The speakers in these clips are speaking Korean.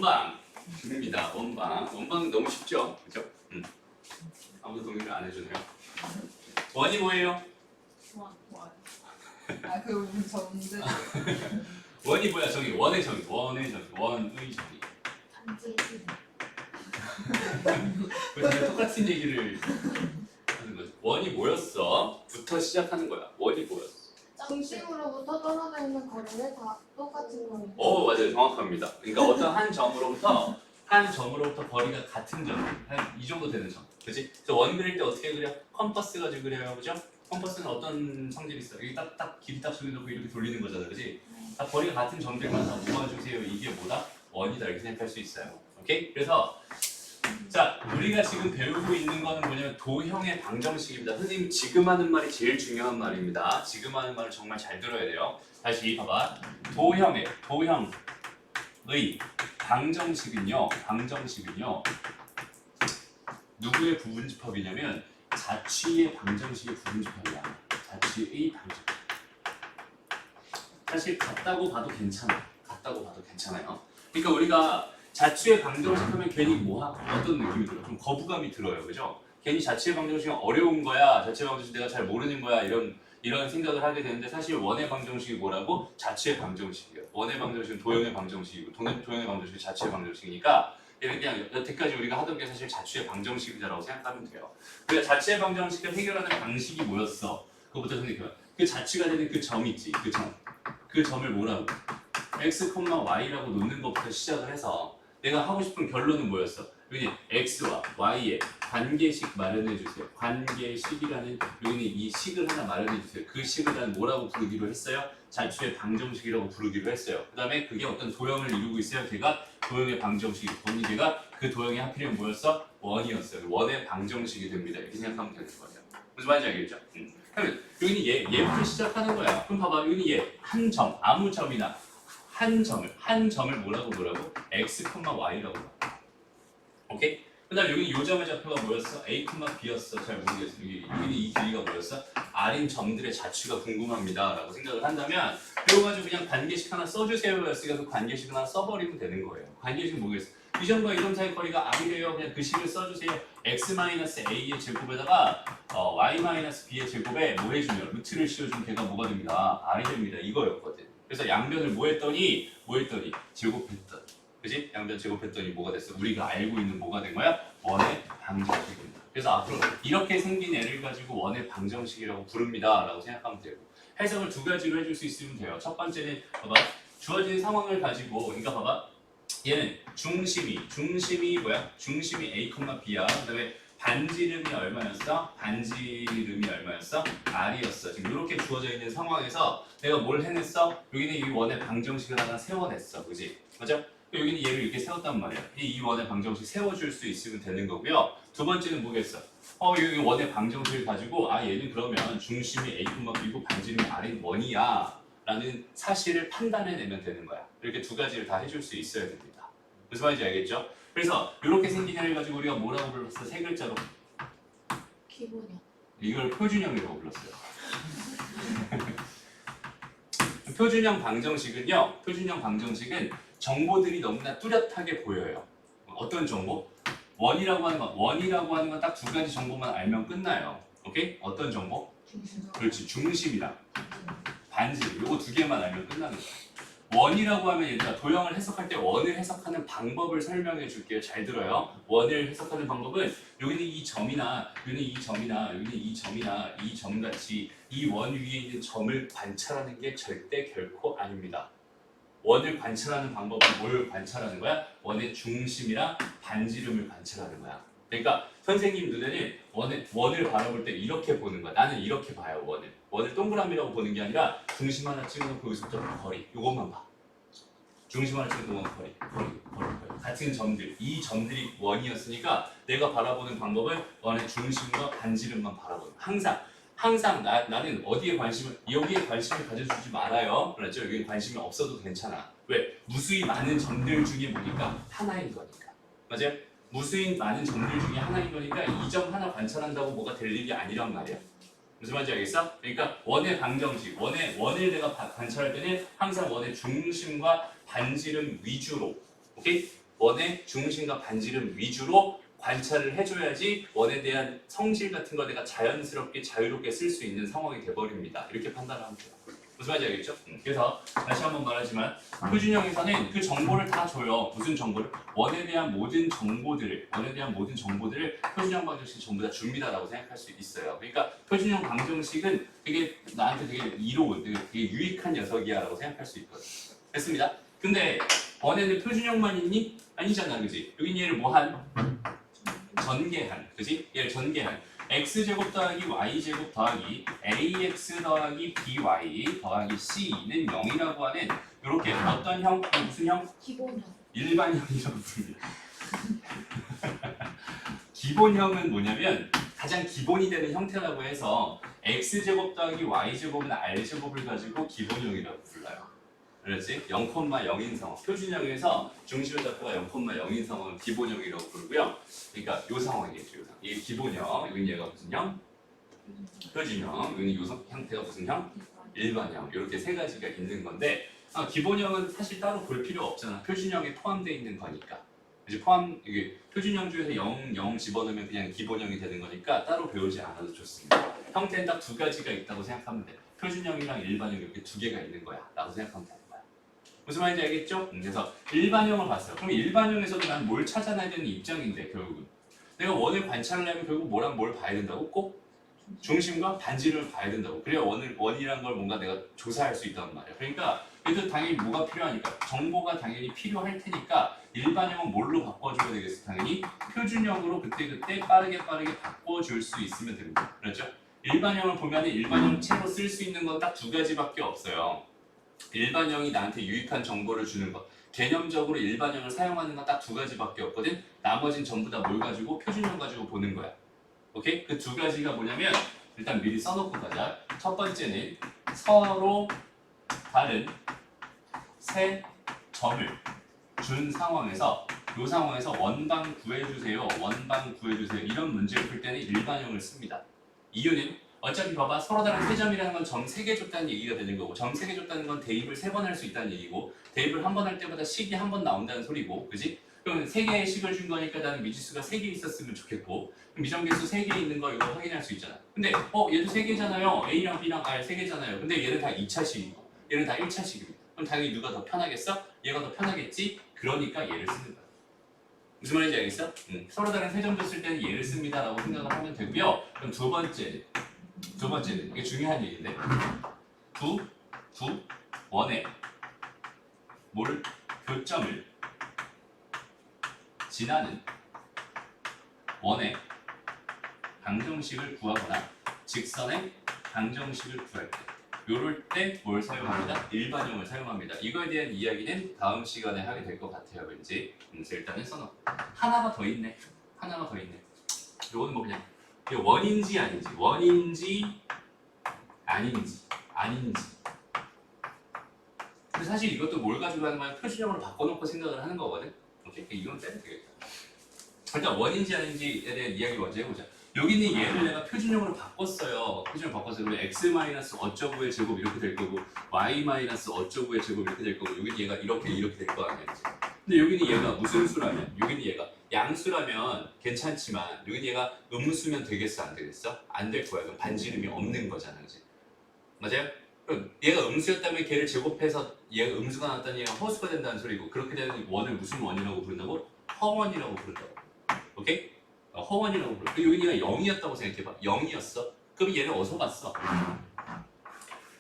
원방입니다. 원방 너무 쉽죠? 그죠? 아무도 동의를 안 해주네요. 원이 뭐예요? 그 전제 원이 뭐야? 정의. 원의 정의. 원의 정의. 왜 제가 똑같은 얘기를 하는 거죠? 원이 뭐였어? 부터 시작하는 거야. 원이 뭐였어? 중심으로부터 떨어져 있는 거리를 다 똑같은 거리. 맞아요. 정확합니다. 그러니까 어떤 한 점으로부터 거리가 같은 점, 한 이 정도 되는 점, 그렇지? 그래서 원 그릴 때 어떻게 그려? 컴퍼스 가지고 그려요, 그죠? 컴퍼스는 어떤 성질이 있어? 여기 딱 길이 딱 정해놓고 이렇게 돌리는 거잖아, 그렇지? 다 거리가 같은 점들만 다 모아주세요. 이게 뭐다? 원이다 이렇게 생각할 수 있어요. 오케이? 그래서 자, 우리가 지금 배우고 있는 거는 뭐냐면 도형의 방정식입니다. 선생님 지금 하는 말이 제일 중요한 말입니다. 지금 하는 말을 정말 잘 들어야 돼요. 다시 봐봐. 도형의 방정식은요. 누구의 부분집합이냐면 자취의 방정식의 부분집합이야. 자취의 방정식. 사실 같다고 봐도 괜찮아요. 그러니까 우리가 자취의 방정식 하면 괜히 어떤 느낌이 들어요? 좀 거부감이 들어요, 그죠? 괜히 자취의 방정식은 어려운 거야, 자취의 방정식 내가 잘 모르는 거야 이런 생각을 하게 되는데 사실 원의 방정식이 뭐라고? 자취의 방정식이에요. 원의 방정식은 도형의 방정식이고 도형의 방정식이 자취의 방정식이니까 그냥 여태까지 우리가 하던 게 사실 자취의 방정식이다라고 생각하면 돼요. 우리가 자취의 방정식을 해결하는 방식이 뭐였어? 그거부터 생각해봐. 그 자취가 되는 그 점 있지, 그 점을 뭐라고? x, y라고 놓는 것부터 시작을 해서 내가 하고 싶은 결론은 뭐였어? 여기 x와 y의 관계식 마련해 주세요. 관계식이라는 여기는 이 식을 하나 마련해 주세요. 그 식을 난 뭐라고 부르기로 했어요? 자취의 방정식이라고 부르기로 했어요. 그 다음에 그게 어떤 도형을 이루고 있어요. 걔가 도형의 방정식이고 걔가 그 도형의 하필이면 뭐였어? 원이었어요. 원의 방정식이 됩니다. 이렇게 생각하면 되는 거예요. 무슨 말인지 알겠죠? 그러면 여기는 얘부터 시작하는 거야. 그럼 봐봐. 여기는 얘 한 점, 아무 점이나 한 점을 뭐라고 x, y라고 봐. 오케이? 그 다음에 여기 요 점의 좌표가 뭐였어? a, b였어. 잘 모르겠어. 여기는 이 길이가 뭐였어? r인 점들의 자취가 궁금합니다. 라고 생각을 한다면 이거 가지고 그냥 관계식 하나 써주세요. 였으니까 그 관계식 하나 써버리면 되는 거예요. 관계식은 뭐겠어? 이 점과 이 점 사이 거리가 r이래요. 그냥 그 식을 써주세요. x-a의 제곱에다가 y-b의 제곱에 뭐 해주면 루트를 씌워주면 걔가 뭐가 됩니다. r이 됩니다. 이거였거든. 그래서 양변을 뭐 했더니 제곱했더니, 그지? 양변 제곱했더니 뭐가 됐어? 우리가 알고 있는 뭐가 된 거야? 원의 방정식입니다. 그래서 앞으로 이렇게 생긴 애를 가지고 원의 방정식이라고 부릅니다. 라고 생각하면 되고 해석을 두 가지로 해줄 수 있으면 돼요. 첫 번째는 봐봐. 주어진 상황을 가지고 그러니까 봐봐. 얘는 중심이 A, B야. 그 다음에 반지름이 얼마였어? R이었어. 지금 이렇게 주어져 있는 상황에서 내가 뭘 해냈어? 여기는 이 원의 방정식을 하나 세워냈어. 그지? 맞아? 여기는 얘를 이렇게 세웠단 말이야. 이 원의 방정식 세워줄 수 있으면 되는 거고요. 두 번째는 뭐겠어? 여기 원의 방정식을 가지고 얘는 그러면 중심이 A, B고 반지름이 R인 원이야. 라는 사실을 판단해내면 되는 거야. 이렇게 두 가지를 다 해줄 수 있어야 됩니다. 무슨 말인지 알겠죠? 그래서 이렇게 생긴 애를 가지고 우리가 뭐라고 불렀어? 세 글자로. 기본이요. 이걸 표준형이라고 불렀어요. 표준형 방정식은 정보들이 너무나 뚜렷하게 보여요. 어떤 정보? 원이라고 하는 건 딱 두 가지 정보만 알면 끝나요. 오케이? 어떤 정보? 그렇지, 중심이랑 반지름. 요거 두 개만 알면 끝나는 거야. 원이라고 하면 얘들아 도형을 해석할 때 원을 해석하는 방법을 설명해 줄게요. 잘 들어요. 원을 해석하는 방법은 여기는 이 점이나 여기는 이 점이나 이 점같이 이 원 위에 있는 점을 관찰하는 게 절대 결코 아닙니다. 원을 관찰하는 방법은 뭘 관찰하는 거야? 원의 중심이랑 반지름을 관찰하는 거야. 그러니까 선생님 눈에는 원을 바라볼 때 이렇게 보는 거야. 나는 이렇게 봐요. 원을 동그라미라고 보는 게 아니라 중심 하나 찍어놓고 여기서부터 거리 이것만 봐. 중심 하나 찍어놓고 거리. 같은 점들, 이 점들이 원이었으니까 내가 바라보는 방법은 원의 중심과 반지름만 바라보는 거야. 항상 나는 여기에 관심을 가져주지 말아요. 그렇죠? 여기에 관심이 없어도 괜찮아. 왜? 무수히 많은 점들 중에 보니까 하나인 거니까. 맞아요? 무수히 많은 점들 중에 하나인 거니까 이 점 하나 관찰한다고 뭐가 될 일이 아니란 말이야. 무슨 말인지 알겠어? 그러니까 원의 방정식, 원을 내가 관찰할 때는 항상 원의 중심과 반지름 위주로, 오케이? 원의 중심과 반지름 위주로 관찰을 해줘야지 원에 대한 성질 같은 거 내가 자연스럽게 자유롭게 쓸 수 있는 상황이 돼버립니다. 이렇게 판단을 하면 돼요. 무슨 말인지 알겠죠? 그래서 다시 한번 말하지만 표준형에서는 그 정보를 다 줘요. 무슨 정보를? 원에 대한 모든 정보들을 표준형 방정식이 전부 다 줍니다라고 생각할 수 있어요. 그러니까 표준형 방정식은 되게 나한테 되게 이로운, 되게 유익한 녀석이야라고 생각할 수 있거든요. 됐습니다. 근데 원에는 표준형만 있니? 아니잖아, 그지? 여긴 얘를 뭐한? 전개한, 그지? 얘를 전개한. x제곱 더하기 y제곱 더하기 ax 더하기 by 더하기 c는 0이라고 하는 이렇게 어떤 형? 무슨 형? 기본형. 일반형이라고 부릅니다. 기본형은 뭐냐면 가장 기본이 되는 형태라고 해서 x제곱 더하기 y제곱은 r제곱을 가지고 기본형이라고 불러요. 그렇지? 0,0인 상황. 표준형에서 중심을 잡고가 0,0인 상황은 기본형이라고 부르고요. 그러니까 요 상황이겠죠. 요 상황. 이게 기본형. 여긴 얘가 무슨 형? 표준형. 여기는 요 형태가 무슨 형? 일반형. 이렇게 세 가지가 있는 건데 기본형은 사실 따로 볼 필요 없잖아. 표준형에 포함되어 있는 거니까. 이제 이게 표준형 중에서 0, 0 집어넣으면 그냥 기본형이 되는 거니까 따로 배우지 않아도 좋습니다. 형태는 딱 두 가지가 있다고 생각하면 돼. 표준형이랑 일반형 이렇게 두 개가 있는 거야. 라고 생각하면 돼. 무슨 말인지 알겠죠? 그래서 일반형을 봤어요. 그럼 일반형에서도 난 뭘 찾아내야 되는 입장인데 결국은 내가 원을 관찰하려면 결국 뭐랑 뭘 봐야 된다고? 꼭 중심과 반지름을 봐야 된다고. 그래야 원이란 걸 뭔가 내가 조사할 수 있단 말이야. 그러니까 얘도 당연히 뭐가 필요하니까 정보가 당연히 필요할 테니까 일반형은 뭘로 바꿔줘야 되겠어? 당연히 표준형으로 그때그때 빠르게 바꿔줄 수 있으면 됩니다. 그렇죠? 일반형을 보면 일반형체로 쓸 수 있는 건 딱 두 가지밖에 없어요. 일반형이 나한테 유익한 정보를 주는 것. 개념적으로 일반형을 사용하는 건 딱 두 가지밖에 없거든. 나머진 전부 다 뭘 가지고? 표준형 가지고 보는 거야. 오케이? 그 두 가지가 뭐냐면 일단 미리 써놓고 가자. 첫 번째는 서로 다른 세 점을 준 상황에서 이 상황에서 원방 구해주세요. 이런 문제를 풀 때는 일반형을 씁니다. 이유는 어차피 봐봐 서로 다른 세 점이라는 건 점 3개 줬다는 얘기가 되는 거고 점 3개 줬다는 건 대입을 3번 할 수 있다는 얘기고 대입을 한 번 할 때마다 식이 한 번 나온다는 소리고 그지? 그럼 3개의 식을 준 거니까 나는 미지수가 3개 있었으면 좋겠고 미정계수 3개 있는 거 이거 확인할 수 있잖아. 근데 얘도 3개잖아요. A랑 B랑 R 3개잖아요. 근데 얘는 다 2차식이고 얘는 다 1차식입니다. 그럼 당연히 누가 더 편하겠어? 얘가 더 편하겠지? 그러니까 얘를 쓰는 거야. 무슨 말인지 알겠어? 서로 다른 세 점 줬을 때는 얘를 씁니다 라고 생각을 하면 되고요. 그럼 두 번째는 이게 중요한 얘기인데 원의 뭐를 교점을 지나는 원의 방정식을 구하거나 직선의 방정식을 구할 때 요럴 때 뭘 사용합니다? 일반형을 사용합니다. 이거에 대한 이야기는 다음 시간에 하게 될 것 같아요. 왠지 그래서 일단은 써놓고 하나가 더 있네. 요거는 뭐 그냥 원인지 아닌지 근데 사실 이것도 뭘 가지고 하는 거야? 표준형으로 바꿔놓고 생각을 하는 거거든. 오케이? 이건 빼도 되겠다. 일단 원인지 아닌지에 대한 이야기 먼저 해보자. 여기는 얘를 내가 표준형으로 바꿨어요. 그럼 x 어쩌고의 제곱 이렇게 될 거고 y 어쩌고의 제곱 이렇게 될 거고 여기는 얘가 이렇게 될 거 아니야. 근데 여기는 얘가 무슨 수라면 여기는 얘가 양수라면 괜찮지만 여기는 얘가 음수면 되겠어 안 되겠어? 안 될 거야. 그럼 반지름이 없는 거잖아. 그치? 맞아요? 그럼 얘가 음수였다면 걔를 제곱해서 얘가 음수가 나왔다는 얘가 허수가 된다는 소리고 그렇게 되는 원을 무슨 원이라고 부른다고? 허원이라고 부른다고. 오케이? 허원이라고 불러. 여기가 0이었다고 생각해봐. 0이었어. 그럼 얘는 어디서 봤어?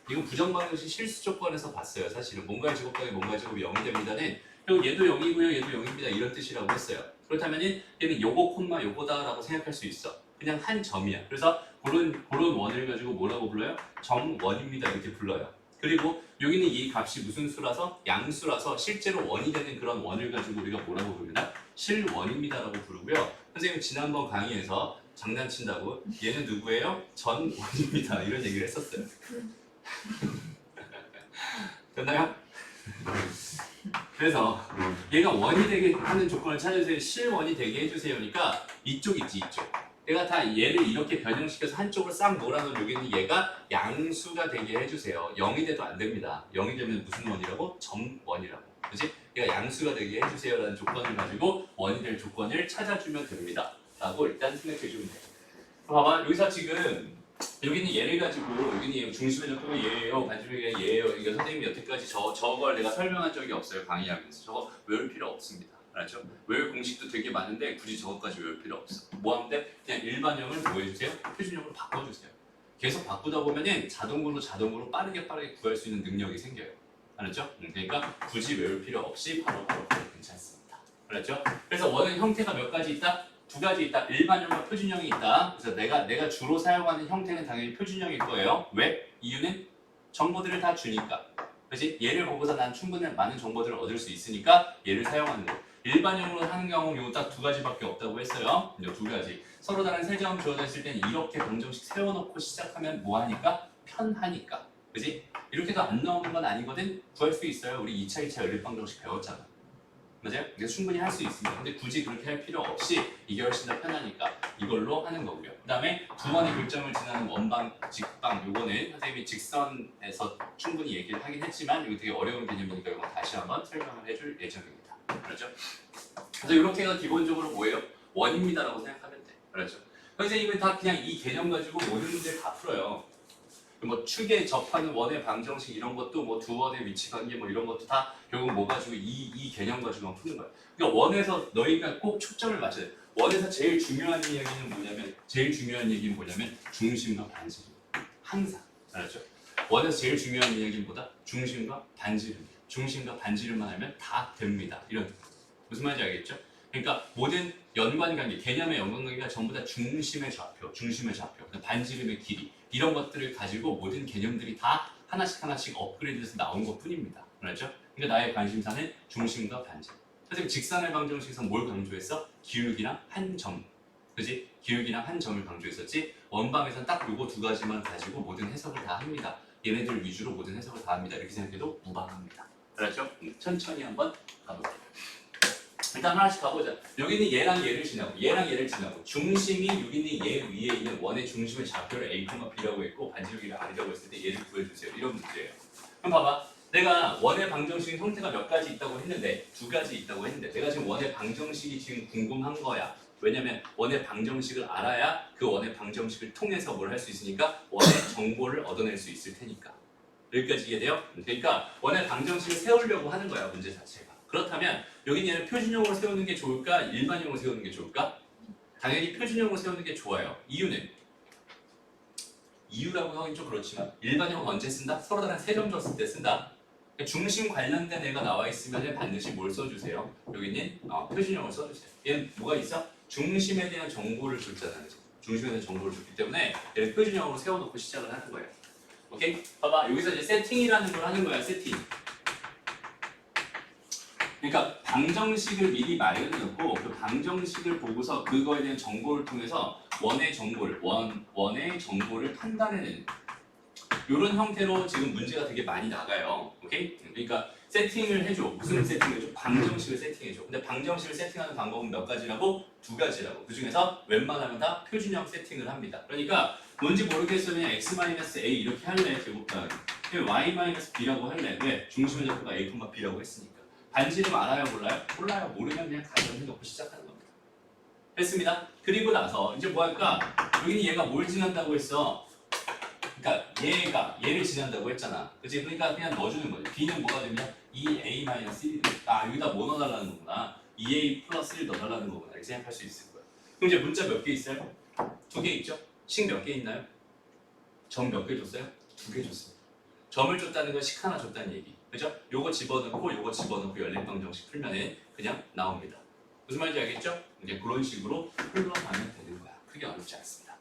이건 부정방정식 실수 조건에서 봤어요. 사실은 뭔가의 제곱 더하기 뭔가의 제곱이 0이 됩니다는 그리고 얘도 0이고요. 얘도 0입니다. 이런 뜻이라고 했어요. 그렇다면 얘는 요거 콤마 요거다라고 생각할 수 있어. 그냥 한 점이야. 그래서 그런 원을 가지고 뭐라고 불러요? 정원입니다. 이렇게 불러요. 그리고 여기는 이 값이 무슨 수라서? 양수라서 실제로 원이 되는 그런 원을 가지고 우리가 뭐라고 부르나? 실원입니다라고 부르고요. 선생님 지난번 강의에서 장난친다고 얘는 누구예요? 전원입니다. 이런 얘기를 했었어요. 됐나요? 그래서 얘가 원이 되게 하는 조건을 찾아주세요. 실원이 되게 해주세요니까 이쪽 있지 이쪽. 내가 다 얘를 이렇게 변형시켜서 한쪽을 싹 몰아놓은 여기는 얘가 양수가 되게 해주세요. 0이 돼도 안 됩니다. 0이 되면 무슨 원이라고? 점원이라고. 그치? 얘가 양수가 되게 해주세요라는 조건을 가지고 원이 될 조건을 찾아주면 됩니다. 라고 일단 생각해주면 돼요. 봐봐 여기서 지금 여기는 얘를 가지고 여기는 중심의 적도가 얘예요, 반지름이 얘예요. 이거 선생님이 여태까지 저걸 내가 설명한 적이 없어요 강의하면서. 저거 외울 필요 없습니다. 알았죠? 외울 공식도 되게 많은데 굳이 저것까지 외울 필요 없어. 뭐 하면 돼? 그냥 일반형을 뭐 해주세요? 표준형으로 바꿔주세요. 계속 바꾸다 보면은 자동으로 빠르게 구할 수 있는 능력이 생겨요. 알았죠? 그러니까 굳이 외울 필요 없이 바로 괜찮습니다. 알았죠? 그래서 원은 형태가 몇 가지 있다? 두 가지 있다. 일반형과 표준형이 있다. 그래서 내가 주로 사용하는 형태는 당연히 표준형일 거예요. 왜? 이유는 정보들을 다 주니까. 그렇지? 얘를 보고서 난 충분히 많은 정보들을 얻을 수 있으니까 얘를 사용하는 거. 일반형으로 하는 경우는 요 딱 두 가지밖에 없다고 했어요. 요 두 가지. 서로 다른 세 점 주어져 있을 때는 이렇게 방정식 세워놓고 시작하면 뭐하니까? 편하니까. 그지? 이렇게도 안 나오는 건 아니거든? 구할 수 있어요. 우리 2차 연립방정식 배웠잖아. 맞아요? 그래서 충분히 할 수 있습니다. 근데 굳이 그렇게 할 필요 없이 이게 훨씬 더 편하니까 이걸로 하는 거고요. 그 다음에 두 번의 교점을 지나는 원방, 직방 요거는 선생님이 직선에서 충분히 얘기를 하긴 했지만 이거 되게 어려운 개념이니까 이거 다시 한번 설명을 해줄 예정입니다. 그렇죠? 그래서 이렇게가 기본적으로 뭐예요? 원입니다라고 생각하면 돼. 그렇죠? 선생님은 다 그냥 이 개념 가지고 모든 문제를 다 풀어요. 뭐 축에 접하는 원의 방정식 이런 것도 뭐 두 원의 위치 관계 뭐 이런 것도 다 결국 뭐 가지고 이 개념 가지고만 푸는 거야. 그러니까 원에서 너희가 꼭 초점을 맞춰야 돼. 원에서 제일 중요한 얘기는 뭐냐면 중심과 반지름. 항상 알았죠? 원에서 제일 중요한 이야기는 뭐다? 중심과 반지름. 중심과 반지름만 하면 다 됩니다. 이런 무슨 말인지 알겠죠? 그러니까 모든 연관관계, 개념의 연관관계가 전부 다 중심의 좌표, 반지름의 길이 이런 것들을 가지고 모든 개념들이 다 하나씩 업그레이드돼서 나온 것뿐입니다. 알았죠? 그러니까 나의 관심사는 중심과 반지름. 선생님 직선의 방정식에서 뭘 강조했어? 기울기랑 한 점. 그지? 기울기랑 한 점을 강조했었지? 원방에서는 딱 요거 두 가지만 가지고 모든 해석을 다 합니다. 얘네들 위주로 모든 해석을 다 합니다. 이렇게 생각해도 무방합니다. 알았죠? 천천히 한번 가볼게요. 일단 하나씩 가보자. 여기는 얘랑 얘를 지나고 중심이 여기는 얘 위에 있는 원의 중심의 좌표를 A, B라고 했고 반지름을 R이라고 했을 때 얘를 구해주세요. 이런 문제예요. 그럼 봐봐. 내가 원의 방정식 형태가 몇 가지 있다고 했는데 두 가지 있다고 했는데 내가 지금 원의 방정식이 지금 궁금한 거야. 왜냐면 원의 방정식을 알아야 그 원의 방정식을 통해서 뭘 할 수 있으니까 원의 정보를 얻어낼 수 있을 테니까. 여기까지 이해돼요? 그러니까 원의 방정식을 세우려고 하는 거야 문제 자체가. 그렇다면 여기는 얘를 표준형으로 세우는 게 좋을까? 일반형으로 세우는 게 좋을까? 당연히 표준형으로 세우는 게 좋아요. 이유라고 하긴 좀 그렇지만 일반형은 언제 쓴다? 서로 다른 세 점 줬을 때 쓴다. 중심 관련된 애가 나와 있으면 반드시 뭘 써주세요? 여기는 표준형을 써주세요. 얘는 뭐가 있어? 중심에 대한 정보를 줬잖아요. 중심에 대한 정보를 줬기 때문에 얘를 표준형으로 세워놓고 시작을 하는 거예요. 오케이? 봐봐 여기서 이제 세팅이라는 걸 하는 거야. 세팅. 그러니까 방정식을 미리 마련해놓고 그 방정식을 보고서 그거에 대한 정보를 통해서 원의 정보를 판단해내는 이런 형태로 지금 문제가 되게 많이 나가요. 오케이? 그러니까 세팅을 해줘. 무슨 세팅을 해줘? 방정식을 세팅해줘. 근데 방정식을 세팅하는 방법은 몇 가지라고? 두 가지라고. 그 중에서 웬만하면 다 표준형 세팅을 합니다. 그러니까 뭔지 모르겠으면 그냥 x-a 이렇게 할래. 제곱하기. y-b라고 할래. 왜? 중심의 좌표가 a, b라고 했으니까. 반지름 알아요? 몰라요? 몰라요. 모르면 그냥 가정해놓고 시작하는 겁니다. 했습니다. 그리고 나서 이제 뭐 할까? 여기는 얘가 뭘 지난다고 했어? 그러니까 얘를 지난다고 했잖아. 그치? 그러니까 그냥 넣어주는 거지. b는 뭐가 되냐? 2a-1. 여기다 뭐 넣어달라는 거구나. 2a 플러스 1 넣어달라는 거구나. 이렇게 생각할 수 있을 거야. 그럼 이제 문자 몇 개 있어요? 두 개 있죠? 식 몇 개 있나요? 점 몇 개 줬어요? 두 개 줬어요. 점을 줬다는 건 식 하나 줬다는 얘기. 그죠? 요거 집어넣고 연립방정식 풀면은 그냥 나옵니다. 무슨 말인지 알겠죠? 이제 그런 식으로 흘러가면 되는 거야. 크게 어렵지 않습니다.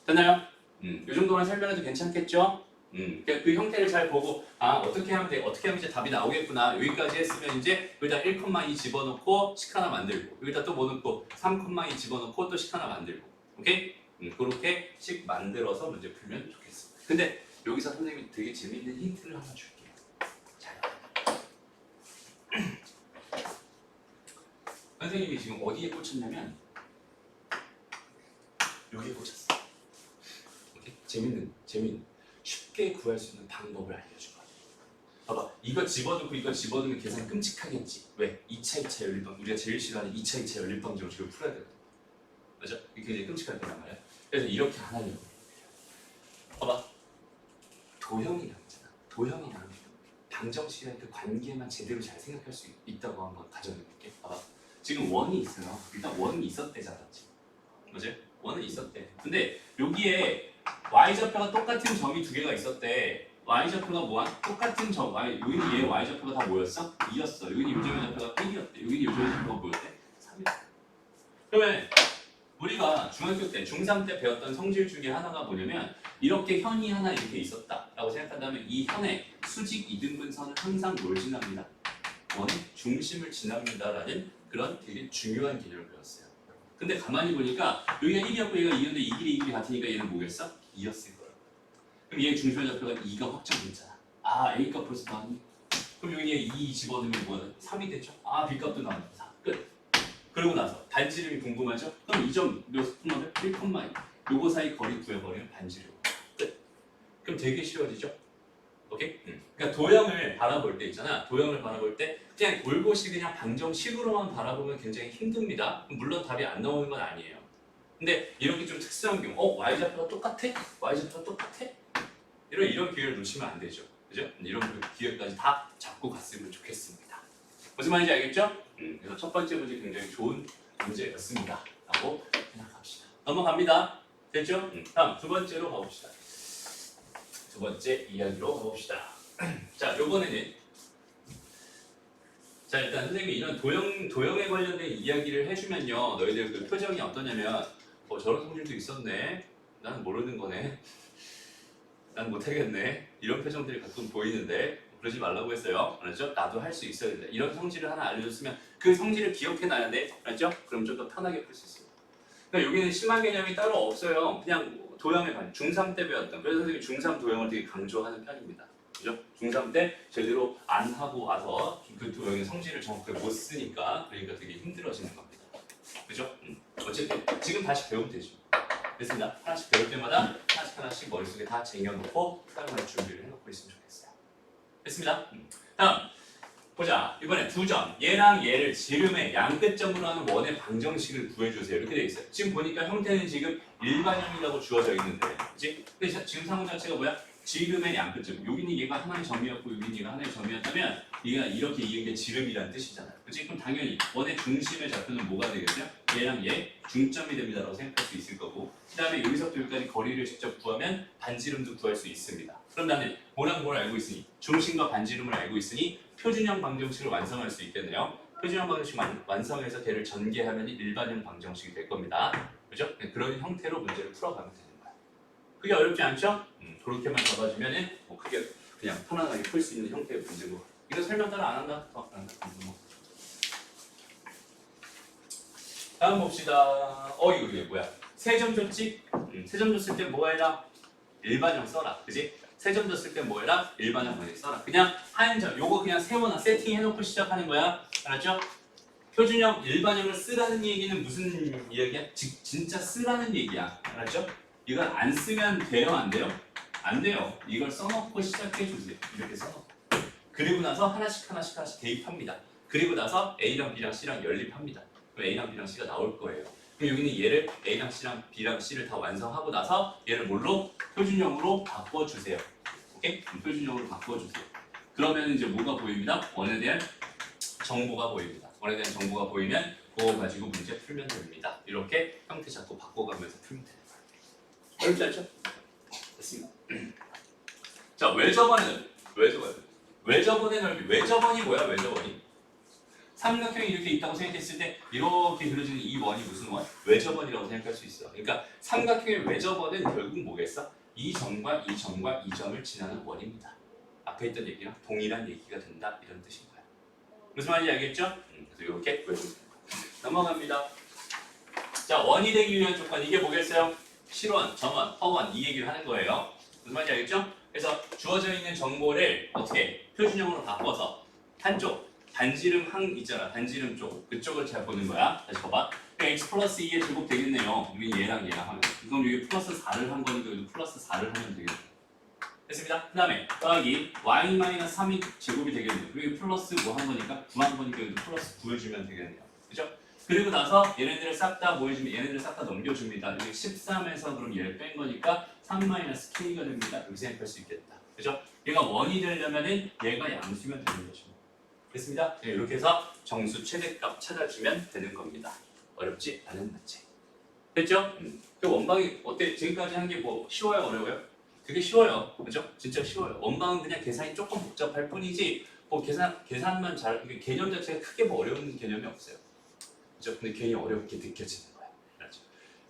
됐나요? 이 정도만 설명해도 괜찮겠죠? 그러니까 그 형태를 잘 보고 어떻게 하면 이제 답이 나오겠구나. 여기까지 했으면 이제 여기다 1,2 집어넣고 식 하나 만들고 여기다 또 뭐 넣고 3,2 집어넣고 또 식 하나 만들고 오케이? 그렇게 식 만들어서 문제 풀면 좋겠습니다. 근데 여기서 선생님이 되게 재밌는 힌트를 하나 줄게요. 잘 선생님이 지금 어디에 꽂혔냐면 여기에 꽂혔어. 오케이? 재밌는 쉽게 구할 수 있는 방법을 알려준 거예요. 봐봐. 이거 집어넣고 이거 집어넣으면 계산 끔찍하겠지. 왜? 2차 연립방. 우리가 제일 싫어하는 2차 연립 방정식을 풀어야 되거든. 맞아? 이게 굉장히 끔찍할 거란 말이야. 그래서 이렇게 하나를 봐봐. 도형이 나오잖아. 도형이랑 방정식이랑 그 관계만 제대로 잘 생각할 수 있다고 한번 가정해볼게. 봐봐. 지금 원이 있어요. 일단 원이 있었대잖아. 맞지? 원은 있었대. 근데 여기에 y좌표가 똑같은 점이 두 개가 있었대. y좌표가 뭐야? 똑같은 점. 여기는 얘 y좌표가 다 뭐였어? 2였어. 여기는 요점의 좌표가 1이었대. 여기는 요점의 좌표가 뭐였대? 3이었대. 그러면 우리가 중학교 때, 중3 때 배웠던 성질 중에 하나가 뭐냐면 이렇게 현이 하나 이렇게 있었다라고 생각한다면 이 현의 수직 이등분선은 항상 뭘 지납니다? 원의 중심을 지납니다라는 그런 되게 중요한 개념을 배웠어요. 근데 가만히 보니까 여기가 1이었고 얘가 2였는데 이 길이 같으니까 얘는 뭐겠어? 2였을 거야. 그럼 얘의 중심의 좌표가 2가 확정됐잖아. 아 A값 벌써 나왔네. 그럼 여기에 2 집어넣으면 뭐야? 3이 됐죠? 아 B값도 나왔네. 4. 끝. 그러고 나서 반지름이 궁금하죠? 그럼 이 점 몇 콤마를? 1콤마 2. 요거 사이 거리 구해버리면 반지름. 끝. 그럼 되게 쉬워지죠? 오케이? 그러니까 도형을 바라볼 때 있잖아. 도형을 바라볼 때 그냥 올곧이 그냥 방정식으로만 바라보면 굉장히 힘듭니다. 물론 답이 안 나오는 건 아니에요. 근데 이렇게 좀 특수한 경우, y좌표가 똑같아? y좌표가 똑같아? 이런 기회를 놓치면 안 되죠. 그죠? 이런 기회까지 다 잡고 갔으면 좋겠습니다. 무슨 말인지 알겠죠? 그래서 첫 번째 문제 굉장히 좋은 문제였습니다. 라고 생각합시다. 넘어갑니다. 됐죠? 다음 두 번째로 가봅시다. 두 번째 이야기로 가봅시다. 자, 요번에는 자 일단 선생님이 이런 도형에 관련된 이야기를 해주면요, 너희들 그 표정이 어떠냐면 저런 성질도 있었네. 나는 모르는 거네. 난 못하겠네. 이런 표정들이 가끔 보이는데 그러지 말라고 했어요. 알았죠? 나도 할 수 있어야 된다. 이런 성질을 하나 알려줬으면 그 성질을 기억해놔야 돼. 알았죠? 그럼 좀 더 편하게 풀 수 있어요. 그러니까 여기는 심화 개념이 따로 없어요. 그냥 도형에 관해 중3 때 배웠던. 그래서 선생님이 중3 도형을 되게 강조하는 편입니다. 그죠? 중3 때 제대로 안 하고 와서 그 도형의 성질을 정확하게 못 쓰니까 그러니까 되게 힘들어지는 겁니다. 그죠? 어쨌든 지금 다시 배우면 되죠. 됐습니다. 하나씩 배울 때마다 하나씩 머릿속에 다 쟁여놓고 사용할 준비를 해놓고 있으면 좋겠어요. 됐습니다. 다음 보자. 이번에 두 점. 얘랑 얘를 지름의 양끝점으로 하는 원의 방정식을 구해주세요. 이렇게 돼 있어요. 지금 보니까 형태는 지금 일반형이라고 주어져 있는데, 그렇지? 근데 지금 상호 자체가 뭐야? 지름의 양끝점. 여기는 얘가 하나의 점이었고 여기는 얘가 하나의 점이었다면 얘가 이렇게 이은 게 지름이라는 뜻이잖아요. 그렇지? 그럼 당연히 원의 중심의 좌표는 뭐가 되겠죠? 얘랑 얘 중점이 됩니다라고 생각할 수 있을 거고, 그 다음에 여기서부터 여기까지 거리를 직접 구하면 반지름도 구할 수 있습니다. 그럼 나는 뭐랑 뭘 알고 있으니? 중심과 반지름을 알고 있으니 표준형 방정식을 완성할 수 있겠네요. 표준형 방정식 완성해서 걔를 전개하면 일반형 방정식이 될 겁니다. 그죠? 그런 형태로 문제를 풀어가면 되는 거야. 그게 어렵지 않죠? 그렇게만 잡아주면은 크게 그냥 편안하게 풀 수 있는 형태의 문제고. 이거 설명 따라 안 한다? 안 한다. 다음 봅시다. 이게 뭐야? 세 점 줬지? 세 점 줬을 때 뭐 해라? 일반형 써라. 그지? 세 점 줬을 때 뭐 해라? 일반형 먼저 써라. 그냥 한 점. 요거 그냥 세워놔. 세팅해놓고 시작하는 거야. 알았죠? 표준형, 일반형을 쓰라는 얘기는 무슨 이야기야? 진짜 쓰라는 얘기야. 알았죠? 이걸 안 쓰면 돼요? 안 돼요? 안 돼요. 이걸 써놓고 시작해주세요. 이렇게 써놓고. 그리고 나서 하나씩 대입합니다. 그리고 나서 A랑 B랑 C랑 연립합니다. 그럼 A랑 B랑 C가 나올 거예요. 그럼 여기는 얘를 A랑 C랑 B랑 C를 다 완성하고 나서 얘를 뭘로? 표준형으로 바꿔주세요. 오케이? 표준형으로 바꿔주세요. 그러면 이제 뭐가 보입니다? 원에 대한 정보가 보입니다. 원에 대한 정보가 보이면 그거 가지고 문제 풀면 됩니다. 이렇게 형태 자꾸 바꿔가면서 풀면 되는 거예요. 어렵지 않죠? 됐습니다. 자, 외접원의 넓이. 외접원이 뭐야? 외접원이 삼각형이 이렇게 있다고 생각했을 때 이렇게 그려지는 이 원이 무슨 원? 외접원이라고 생각할 수 있어. 그러니까 삼각형의 외접원은 결국 뭐겠어? 이 점과 이 점과 이 점을 지나는 원입니다. 앞에 있던 얘기랑 동일한 얘기가 된다, 이런 뜻인 거야. 무슨 말인지 알겠죠? 그래서 이렇게 외워주세요. 넘어갑니다. 자, 원이 되기 위한 조건, 이게 뭐겠어요? 실원, 점원, 허원, 이 얘기를 하는 거예요. 무슨 말인지 알겠죠? 그래서 주어져 있는 정보를 어떻게 표준형으로 바꿔서 한쪽 반지름 항 있잖아. 반지름 쪽, 그쪽을 잘 보는 거야. 다시 봐봐. x 플러스 2의 제곱 되겠네요. 여기 얘랑 하면. 그럼 여기 플러스 4를 한 거니까 여기 플러스 4를 하면 되겠네. 됐습니다. 그 다음에 더하기 y-3이 제곱이 되겠네요. 여기 플러스 뭐 한 거니까 9한 거니까 여기도 플러스 9해주면 되겠네요. 그죠? 그리고 나서 얘네들을 싹 다 뭐 해주면 얘네들을 싹 다 넘겨줍니다. 여기 13에서 그럼 얘를 뺀 거니까 3-k가 됩니다. 이렇게 생각할 수 있겠다. 그죠? 얘가 원이 되려면은 얘가 양수면 되는 거죠. 됐습니다. 네, 이렇게 해서 정수 최대값 찾아주면 되는 겁니다. 어렵지 않은 문제. 됐죠? 그 원방이 어때? 지금까지 한 게 뭐 쉬워요, 어려워요? 되게 쉬워요, 그죠? 진짜 쉬워요. 원방은 그냥 계산이 조금 복잡할 뿐이지 뭐 계산만 잘 이게 개념 자체가 크게 뭐 어려운 개념이 없어요, 그죠? 근데 괜히 어렵게 느껴지는 거예요, 그렇죠?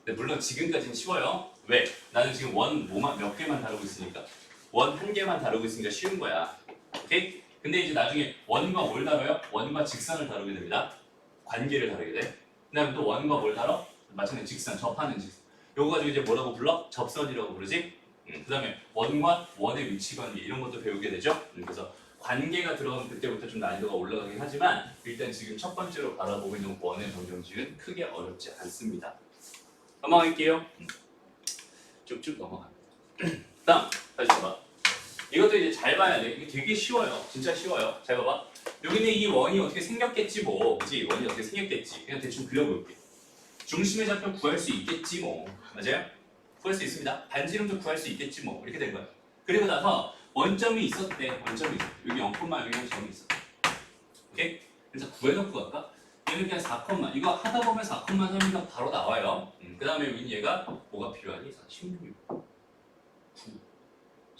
근데 물론 지금까지는 쉬워요. 왜? 나는 지금 원 뭐만 몇 개만 다루고 있으니까 원 한 개만 다루고 있으니까 쉬운 거야, 오케이? 근데 이제 나중에 원과 뭘 다뤄요? 원과 직선을 다루게 됩니다. 관계를 다루게 돼. 그다음에 또 원과 뭘 다뤄? 마찬가지 직선, 접하는 직선. 요거 가지고 이제 뭐라고 불러? 접선이라고 부르지. 그다음에 원과 원의 위치 관계 이런 것도 배우게 되죠. 그래서 관계가 들어가면 그때부터 좀 난이도가 올라가긴 하지만 일단 지금 첫 번째로 바라보고 있는 원의 방정식은 크게 어렵지 않습니다. 넘어갈게요. 쭉쭉 넘어갑니다. 다음 다시 봐봐. 이것도 이제 잘 봐야 돼. 이게 되게 쉬워요. 진짜 쉬워요. 잘 봐봐. 여기는 이 원이 어떻게 생겼겠지 뭐. 그치? 원이 어떻게 생겼겠지. 그냥 대충 그려볼게. 중심의 좌표 구할 수 있겠지 뭐. 맞아요? 구할 수 있습니다. 반지름도 구할 수 있겠지 뭐. 이렇게 된 거야. 그리고 나서 원점이 있었대. 원점이 있었대. 여기 0, 여기 한 점이 있었대. 오케이? 그래서 구해놓고 갈까? 얘는 그냥 4, 이거 하다 보면 4,3이가 바로 나와요. 그 다음에 여기는 얘가 뭐가 필요하니? 16, 9, 16,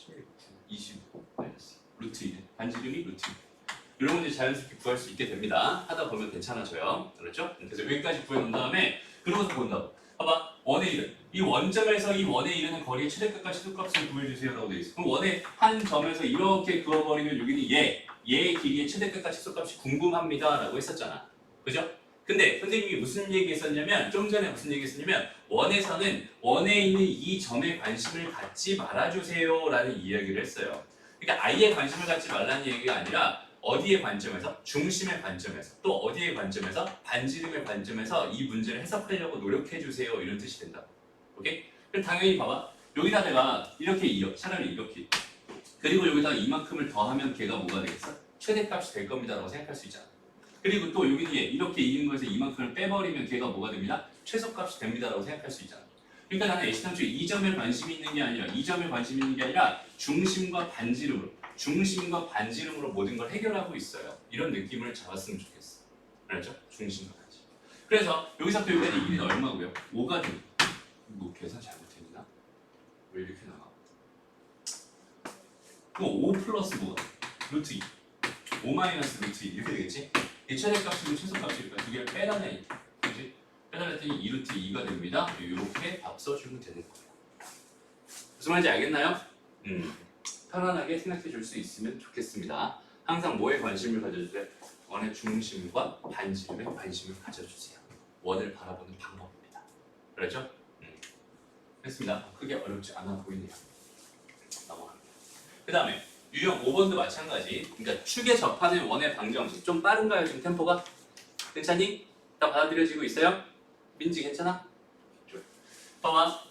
9, 25 마이너스 루트 2. 반지름이 루트 2. 이런 거 이제 자연스럽게 구할 수 있게 됩니다. 하다 보면 괜찮아져요. 그렇죠? 그래서 여기까지 구해놓은 다음에 그러고서 본다고. 봐봐. 원의 1은 이 원점에서 이 원에 이르는 거리의 최대값과 시도값을 구해주세요라고 되어 있어. 그럼 원의 한 점에서 이렇게 그어버리면 여기는 얘의 길이의 최대값과 시도값이 궁금합니다라고 했었잖아. 그죠? 근데 선생님이 무슨 얘기했었냐면 좀 전에 무슨 얘기했었냐면 원에서는 원에 있는 이 점에 관심을 갖지 말아주세요라는 이야기를 했어요. 그러니까 아예 관심을 갖지 말라는 얘기가 아니라 어디의 관점에서? 중심의 관점에서. 또 어디의 관점에서? 반지름의 관점에서 이 문제를 해석하려고 노력해주세요. 이런 뜻이 된다. 오케이? 그럼 당연히 봐봐. 여기다 내가 이렇게 이어, 차라리 이렇게. 그리고 여기다 이만큼을 더하면 걔가 뭐가 되겠어? 최대값이 될 겁니다. 라고 생각할 수 있잖아. 그리고 또 여기는 이렇게 이은 거에서 이만큼을 빼버리면 걔가 뭐가 됩니다? 최소값이 됩니다. 라고 생각할 수 있잖아. 그러니까 나는 애시당초에 이 점에 관심이 있는 게 아니라 이 점에 관심이 있는 게 아니라 중심과 반지름으로 모든 걸 해결하고 있어요. 이런 느낌을 잡았으면 좋겠어. 알죠? 중심과 반지름. 그래서 여기서부터 여기까지 이 길이는 얼마고요? 5가 됩니다. 뭐 계산 잘못했나? 왜 이렇게 나와? 그럼 5 플러스 뭐가? 루트 2. 5 마이너스 루트 2 이렇게 되겠지? 이 최대값이고 최소값이니까 두 개를 빼달라니. 그렇지? 빼달랬더니 2 루트 2가 됩니다. 이렇게 밥 써주면 되는 거예요. 무슨 말인지 알겠나요? 편안하게 생각해 줄 수 있으면 좋겠습니다. 항상 뭐에 관심을 가져주세요? 원의 중심과 반지름에 관심을 가져주세요. 원을 바라보는 방법입니다. 그렇죠? 됐습니다. 크게 어렵지 않아 보이네요. 넘어갑니다. 그 다음에 유형 5번도 마찬가지. 그러니까 축에 접하는 원의 방정식. 좀 빠른가요? 지금 템포가? 괜찮니? 다 받아들여지고 있어요? 민지 괜찮아? 좋아요. 봐봐.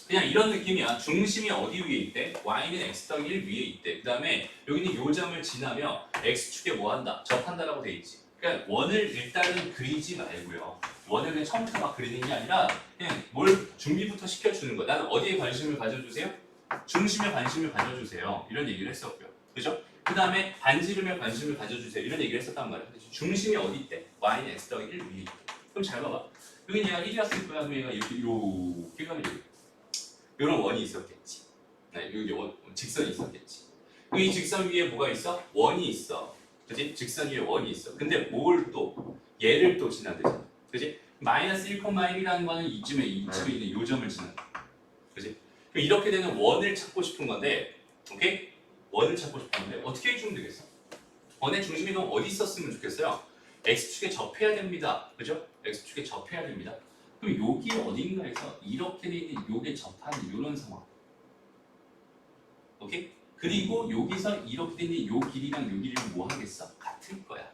그냥 이런 느낌이야. 중심이 어디 위에 있대? y는 x-1 위에 있대. 그 다음에 여기는 요 점을 지나며 x축에 뭐 한다? 접한다라고 돼 있지. 그러니까 원을 일단은 그리지 말고요. 원을 그냥 처음부터 막 그리는 게 아니라 그냥 뭘 준비부터 시켜주는 거야. 나는 어디에 관심을 가져주세요? 중심에 관심을 가져주세요. 이런 얘기를 했었고요. 그죠? 그 다음에 반지름에 관심을 가져주세요. 이런 얘기를 했었단 말이야. 중심이 어디 있대? y는 x-1 위에 있대. 그럼 잘 봐봐. 여기 얘가 1이었을 거야. 그럼 얘가 이렇게 가면 여기. 이런 원이 있었겠지. 네, 여기 직선이 있었겠지. 이 직선 위에 뭐가 있어? 원이 있어. 그지? 직선 위에 원이 있어. 근데 뭘 또? 얘를 또 지나대잖아. 그지? 마이너스 1,1이라는 거는 이쯤에 있는 요 점을 지나다. 그지? 이렇게 되는 원을 찾고 싶은 건데, 오케이? 원을 찾고 싶은 건데 어떻게 해주면 되겠어? 원의 중심이 그럼 어디 있었으면 좋겠어요? x축에 접해야 됩니다. 그죠? x축에 접해야 됩니다. 그럼 여기 어딘가에서 이렇게 돼 있는 요게 접하는 이런 상황. 오케이? 그리고 여기서 이렇게 돼 있는 요 길이랑 요 길이랑 뭐 하겠어? 같을 거야.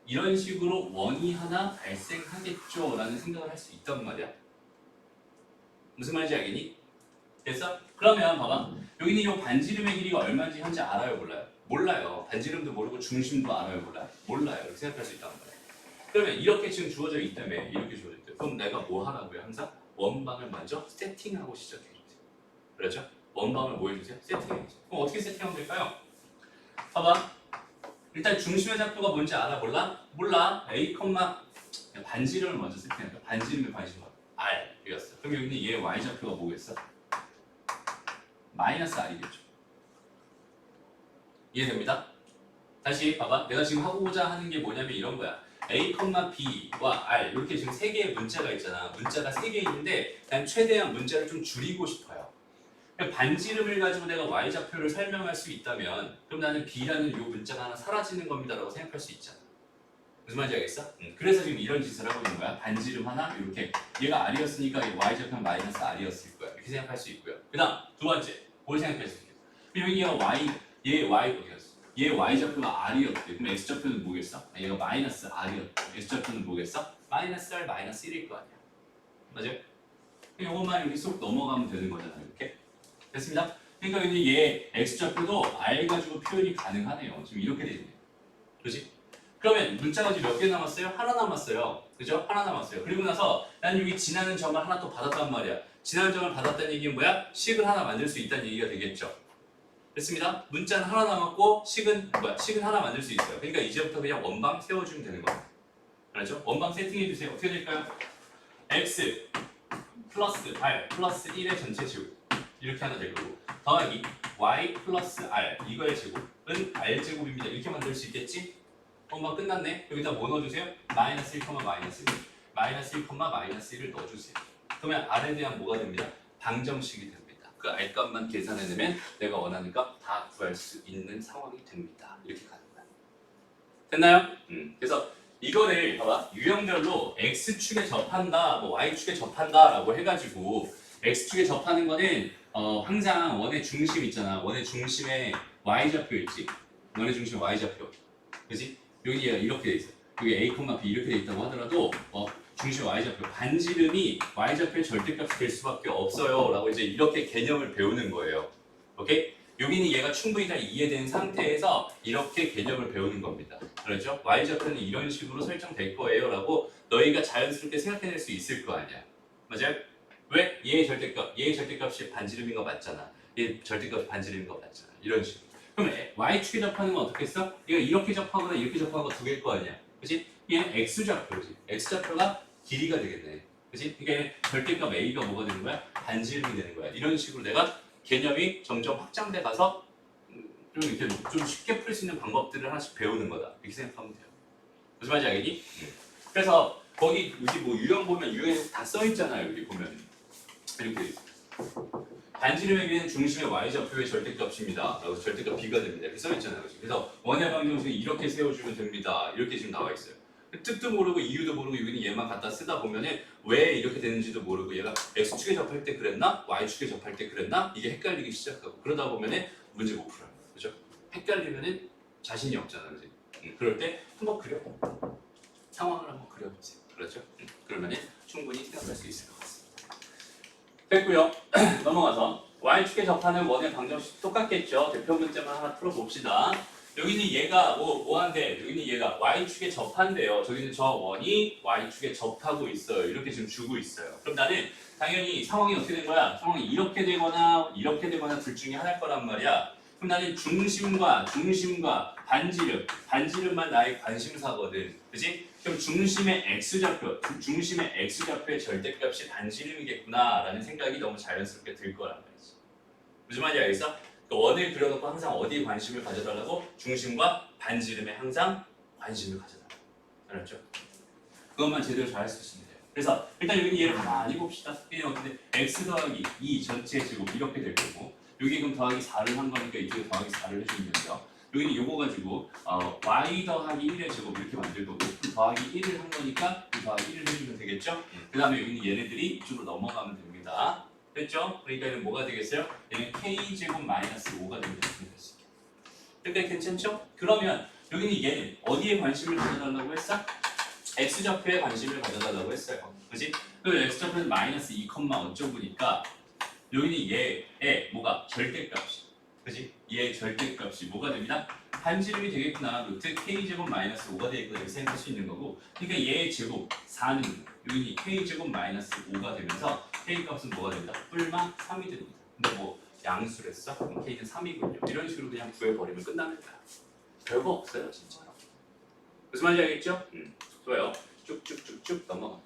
이런 식으로 원이 하나 발생하겠죠 라는 생각을 할 수 있단 말이야. 무슨 말인지 알겠니? 됐어? 그러면 봐봐. 여기는 이 반지름의 길이가 얼마인지 현재 알아요, 몰라요? 몰라요. 반지름도 모르고 중심도 알아요, 몰라요? 몰라요. 이렇게 생각할 수 있단 말이에요. 그러면 이렇게 지금 주어져 있다며, 이렇게 주어져 있다. 그럼 내가 뭐 하라고요? 항상 원방을 먼저 세팅하고 시작해주세요. 그렇죠? 원방을 뭐 해주세요? 세팅해주세요. 그럼 어떻게 세팅하면 될까요? 봐봐. 일단 중심의 좌표가 뭔지 알아? 몰라? 몰라. A, 반지름을 먼저 세팅할까? 반지름의 관심 R 이었어. 그럼 여기는 얘 Y 좌표가 뭐겠어? 마이너스 R이겠죠. 이해됩니다? 다시 봐봐. 내가 지금 하고자 하는 게 뭐냐면 이런 거야. A, B와 R 이렇게 지금 세 개의 문자가 있잖아. 문자가 세 개 있는데 난 최대한 문자를 좀 줄이고 싶어요. 반지름을 가지고 내가 Y좌표를 설명할 수 있다면 그럼 나는 B라는 이 문자가 하나 사라지는 겁니다라고 생각할 수 있잖아. 무슨 말인지 알겠어? 그래서 지금 이런 짓을 하고 있는 거야. 반지름 하나 이렇게 얘가 R이었으니까 Y좌표는 마이너스 R이었을 거야. 이렇게 생각할 수 있고요. 그 다음 두 번째 뭘 생각할 수 있겠어? 여기가 얘 Y였어. 얘 Y좌표가 R이었대. 그럼 X좌표는 뭐겠어? 얘가 마이너스 R이었대. X좌표는 뭐겠어? 마이너스 R 마이너스 1일 거 아니야. 맞아요? 이것만 이렇게 쏙 넘어가면 되는 거잖아. 이렇게. 됐습니다. 그러니까 여기 얘 X좌표도 R 가지고 표현이 가능하네요. 지금 이렇게 돼 있네요. 그렇지? 그러면 문자가 지금 몇 개 남았어요? 하나 남았어요. 그죠? 하나 남았어요. 그리고 나서 난 여기 지나는 점을 하나 또 받았단 말이야. 지나는 점을 받았다는 얘기는 뭐야? 식을 하나 만들 수 있다는 얘기가 되겠죠. 됐습니다. 문자는 하나 남았고 식은 뭐야? 식은 하나 만들 수 있어요. 그러니까 이제부터 그냥 원방 세워주면 되는 거예요. 알았죠? 원방 세팅해 주세요. 어떻게 될까요? x 플러스 r 플러스 1의 전체 제곱 이렇게 하나 될 거고 더하기 y 플러스 r 이거의 제곱은 r 제곱입니다. 이렇게 만들 수 있겠지? 원방 끝났네. 여기다 뭐 넣어주세요? 마이너스 1, 마이너스 1 마이너스 1, 마이너스 1을 넣어주세요. 그러면 r에 대한 뭐가 됩니다? 방정식이 됩니다. 그 r 값만 계산해내면 내가 원하는 값 다 구할 수 있는 상황이 됩니다. 이렇게 가는 거야. 됐나요? 그래서 이거를 봐봐. 유형별로 x축에 접한다, 뭐 y축에 접한다라고 해가지고 x축에 접하는 거는 항상 원의 중심 있잖아. 원의 중심에 y좌표 있지. 원의 중심에 y좌표. 그지? 여기가 이렇게 돼 있어. 여기 a, b 이렇게 돼 있다고 하더라도 중심 y좌표 반지름이 y좌표의 절대값이 될 수밖에 없어요 라고 이제 이렇게 개념을 배우는 거예요. 오케이? 여기는 얘가 충분히 다 이해된 상태에서 이렇게 개념을 배우는 겁니다. 그렇죠? y좌표는 이런 식으로 설정될 거예요 라고 너희가 자연스럽게 생각해낼 수 있을 거 아니야. 맞아요? 왜? 얘의 절대값이 반지름인 거 맞잖아. 얘 절대값이 반지름인 거 맞잖아. 이런 식으로. 그럼 y축에 접하는 건 어떻게 했어? 얘가 이렇게 접하거나 이렇게 접하는 거 두 개일 거 아니야. 그치? 얘는 x좌표지. x좌표가 길이가 되겠네. 그치? 그러니까 절대값 a가 뭐가 되는 거야? 반지름이 되는 거야. 이런 식으로 내가 개념이 점점 확장돼 가서 좀 이렇게 좀 쉽게 풀 수 있는 방법들을 하나씩 배우는 거다. 이렇게 생각하면 돼요. 무슨 말인지 알겠니? 그래서 거기 여기 뭐 유형 보면 유형에 다 써 있잖아요. 여기 보면 이렇게 돼 있어. 반지름의 길이는 중심의 y좌표의 절대값입니다. 라고 절대값 b가 됩니다. 이렇게 써 있잖아요. 그래서 원의 방정식은 이렇게 세워주면 됩니다. 이렇게 지금 나와 있어요. 뜻도 모르고 이유도 모르고 여기는 얘만 갖다 쓰다 보면은 왜 이렇게 되는지도 모르고 얘가 x축에 접할 때 그랬나? y축에 접할 때 그랬나? 이게 헷갈리기 시작하고 그러다 보면은 문제 못 풀어요. 그죠? 헷갈리면은 자신이 없잖아. 그지? 그럴 때 한번 그려봐. 상황을 한번 그려보세요. 그렇죠? 그러면은 충분히 생각할 수 있을 것 같습니다. 됐고요. 넘어가서 y축에 접하는 원의 방정식 똑같겠죠? 대표 문제만 하나 풀어봅시다. 여기는 얘가 뭐한데? 여기는 얘가 y축에 접한대요. 저기는 저 원이 y축에 접하고 있어요. 이렇게 지금 주고 있어요. 그럼 나는 당연히 상황이 어떻게 된 거야? 상황이 이렇게 되거나 둘 중에 하나일 거란 말이야. 그럼 나는 중심과 반지름만 나의 관심사거든. 그치? 그럼 중심의 x좌표의 절대값이 반지름이겠구나 라는 생각이 너무 자연스럽게 들 거란 말이지. 무슨 말인지 알겠어? 원을 그려놓고 항상 어디에 관심을 가져달라고? 중심과 반지름에 항상 관심을 가져달라고. 알았죠? 그것만 제대로 잘 할 수 있으면 돼요. 그래서 일단 여기 얘를 가만히 봅시다. 근데 x 더하기 2 전체 제곱 이렇게 될 거고 여기 그럼 더하기 4를 한 거니까 이쪽에 더하기 4를 해주면 되죠. 여기는 요거 가지고 y 더하기 1의 제곱 이렇게 만들 거고 더하기 1을 한 거니까 더하기 1을 해주면 되겠죠? 그 다음에 여기는 얘네들이 이쪽으로 넘어가면 됩니다. 됐죠? 그러니까 얘는 뭐가 되겠어요? 얘는 k제곱 마이너스 5가 됩니다. 그러니까 괜찮죠? 그러면 여기는 얘는 어디에 관심을 가져달라고 했어? x좌표에 관심을 가져달라고 했어요. 그지? 그 x좌표는 마이너스 2, 어쩌고니까 여기는 얘의 뭐가 절대값이, 그지? 얘의 절대값이 뭐가 됩니다? 반지름이 되겠구나. 루트 k제곱 마이너스 5가 되겠구나. 이렇게 생각할 수 있는 거고, 그러니까 얘의 제곱 4는 여기는 k제곱 마이너스 5가 되면서 k 값은 뭐가 됩니다? 뿔마 3이 됩니다. 근데 뭐 양수를 했어? 그럼 k는 3이군요. 이런 식으로 그냥 구해버리면 끝나는 거야. 별거 없어요, 진짜. 무슨 말인지 알겠죠? 좋아요. 쭉쭉쭉쭉 넘어가.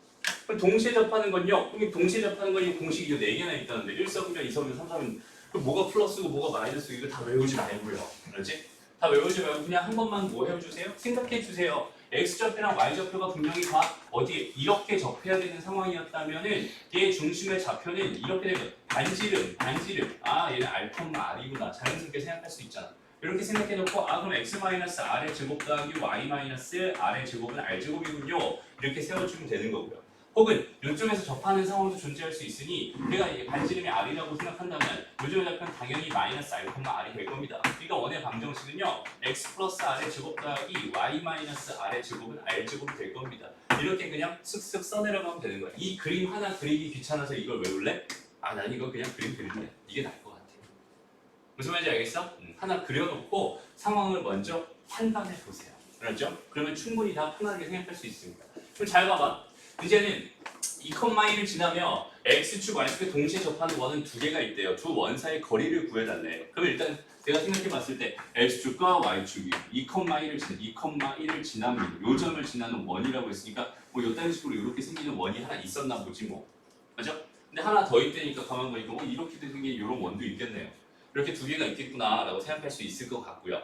그럼 동시에 접하는 건요. 그럼 동시에 접하는 건 이 공식이 4개나 있다는데 1서면, 2서면, 3서면 그럼 뭐가 플러스고 뭐가 마이너스고 이거 다 외우지 말고요. 그렇지? 다 외우지 말고 그냥 한 번만 뭐 해주세요? 생각해 주세요. x좌표랑 y좌표가 분명히 다 어디에 이렇게 접해야 되는 상황이었다면은 얘 중심의 좌표는 이렇게 되면 반지름. 아 얘는 r, r이구나. 자연스럽게 생각할 수 있잖아. 이렇게 생각해놓고 아 그럼 x-r의 제곱 더하기 y-r의 제곱은 r제곱이군요. 이렇게 세워주면 되는 거고요. 혹은 이쪽에서 접하는 상황도 존재할 수 있으니 내가 이제 반지름이 r이라고 생각한다면 요즘의 좌표는 당연히 마이너스 r, r이 될 겁니다. 그러니까 원의 방정식은요. x 플러스 r의 제곱 더하기 y-r의 제곱은 r제곱이 될 겁니다. 이렇게 그냥 쓱쓱 써내려가면 되는 거야. 이 그림 하나 그리기 귀찮아서 이걸 외울래? 아 난 이거 그냥 그림 그릴래. 이게 나을 것 같아. 무슨 말인지 알겠어? 하나 그려놓고 상황을 먼저 판단해 보세요. 알았죠? 그러면 충분히 다 편하게 생각할 수 있습니다. 그럼 잘 봐봐. 이제는 2,1을 지나며 x축, y축에 동시에 접하는 원은 2개가 있대요. 두 원 사이 거리를 구해달래요. 그럼 일단 내가 생각해 봤을 때 x축과 y축이 2,1을 지나면 요 점을 지나는 원이라고 했으니까 뭐 요딴 식으로 이렇게 생기는 원이 하나 있었나 보지 뭐. 맞죠? 근데 하나 더 있다니까 가만 보니까 이렇게 생긴 이런 원도 있겠네요. 이렇게 2개가 있겠구나 라고 생각할 수 있을 것 같고요.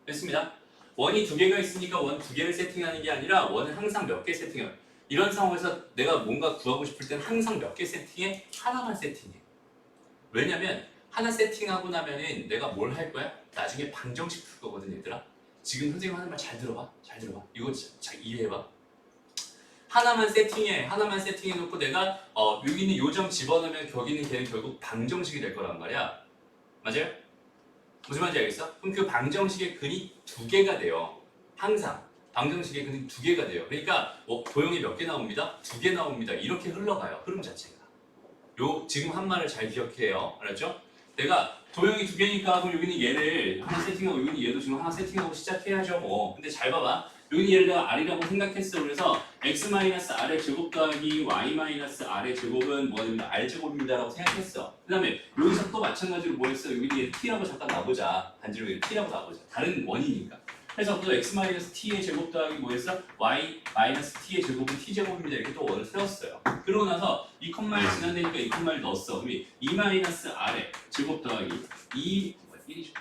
됐습니다. 원이 2개가 있으니까 원 2개를 세팅하는 게 아니라 원은 항상 몇 개 세팅해요. 이런 상황에서 내가 뭔가 구하고 싶을 때는 항상 몇 개 세팅해? 하나만 세팅해. 왜냐면 하나 세팅하고 나면은 내가 뭘 할 거야? 나중에 방정식 풀 거거든 얘들아. 지금 선생님 하는 말 잘 들어봐. 잘 들어봐. 이거 잘 이해해봐. 하나만 세팅해 놓고 내가 여기 있는 요점 집어넣으면 여기는 걔는 결국 방정식이 될 거란 말이야. 맞아요? 무슨 말인지 알겠어? 그럼 그 방정식의 근이 2개가 돼요. 항상 방정식의 근이 2개가 돼요. 그러니까 도형이 몇 개 나옵니다? 2개 나옵니다. 이렇게 흘러가요. 흐름 자체가. 지금 한 말을 잘 기억해요. 알았죠? 내가 도형이 2개니까 그럼 여기는 얘를 하나 세팅하고 여기는 얘도 지금 하나 세팅하고 시작해야죠. 근데 잘 봐봐. 여기는 얘를 내가 r이라고 생각했어. 그래서 x-r의 제곱 더하기 y-r의 제곱은 뭐가 됩니다? r제곱입니다 라고 생각했어. 그 다음에 여기서 또 마찬가지로 뭐 했어? 여기 t라고 잠깐 놔보자. 반지름 t라고 놔보자. 다른 원이니까. 그래서 또 x-t의 제곱 더하기 뭐 했어? y-t의 제곱은 t제곱입니다. 이렇게 또 원을 세웠어요. 그러고 나서 2,1 지난다니까 2,1 넣었어. 그럼 2-r의 제곱 더하기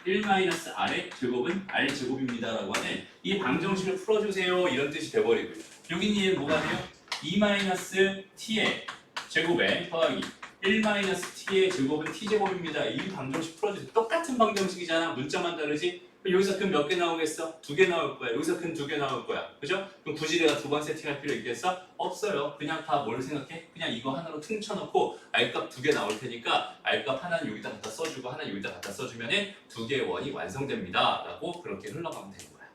1-r의 제곱은 r제곱입니다 라고 하는 이 방정식을 풀어주세요 이런 뜻이 돼버리고요. 여기는 얘 뭐가 돼요? 2-t의 제곱에 더하기 1-t의 제곱은 t제곱입니다. 이 방정식 풀어주세요. 똑같은 방정식이잖아. 문자만 다르지? 여기서 근 몇 개 나오겠어? 2개 나올 거야. 여기서 근 2개 나올 거야. 그죠? 그럼 굳이 내가 2번 세팅할 필요 있겠어? 없어요. 그냥 다 뭘 생각해? 그냥 이거 하나로 퉁쳐놓고 R값 2개 나올 테니까 R값 하나는 여기다 갖다 써주고 하나는 여기다 갖다 써주면은 2개의 원이 완성됩니다. 라고 그렇게 흘러가면 되는 거야.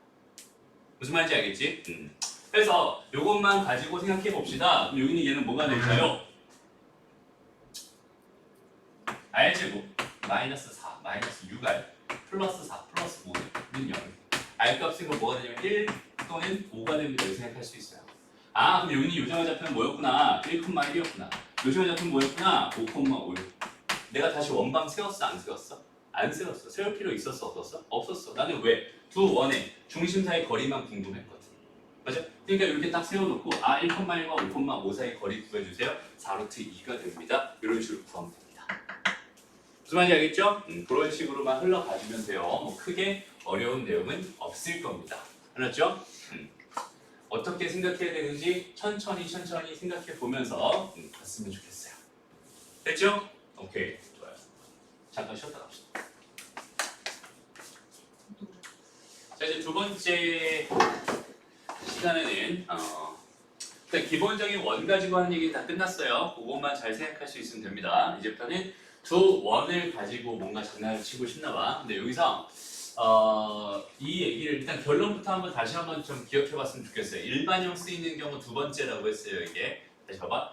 무슨 말인지 알겠지? 그래서 이것만 가지고 생각해 봅시다. 그럼 여기는 얘는 뭐가 될까요? R제곱 마이너스 4 마이너스 6R 플러스 4 플러스 5는 0. R값은 뭐가 되냐면 1 또는 5가 됩니다. 이렇게 생각할 수 있어요. 아 그럼 여기는 요정의 좌표는 뭐였구나? 1,1이었구나. 요정의 좌표는 뭐였구나? 5,5. 내가 다시 원방 세웠어? 안 세웠어? 안 세웠어. 세울 필요 있었어? 없었어? 없었어. 나는 왜? 두 원의 중심 사이 거리만 궁금했거든. 맞아? 그러니까 이렇게 딱 세워놓고 1,1과 5,5 사이 거리 구해주세요. 4루트 2가 됩니다. 이런 식으로 구하면 됩니다. 무슨 말인지 알겠죠? 그런 식으로만 흘러가주면 돼요. 뭐 크게 어려운 내용은 없을 겁니다. 알았죠? 어떻게 생각해야 되는지 천천히 생각해 보면서 갔으면 좋겠어요. 됐죠? 오케이, 좋아요. 잠깐 쉬었다 갑시다. 자 이제 두 번째 시간에는 일단 기본적인 원 가지고 하는 얘기 다 끝났어요. 그것만 잘 생각할 수 있으면 됩니다. 이제부터는 두 원을 가지고 뭔가 장난을 치고 싶나 봐. 근데 여기서 이 얘기를 일단 결론부터 한번 다시 한번 좀 기억해 봤으면 좋겠어요. 일반형 쓰이는 경우 두 번째라고 했어요. 이게 다시 봐봐.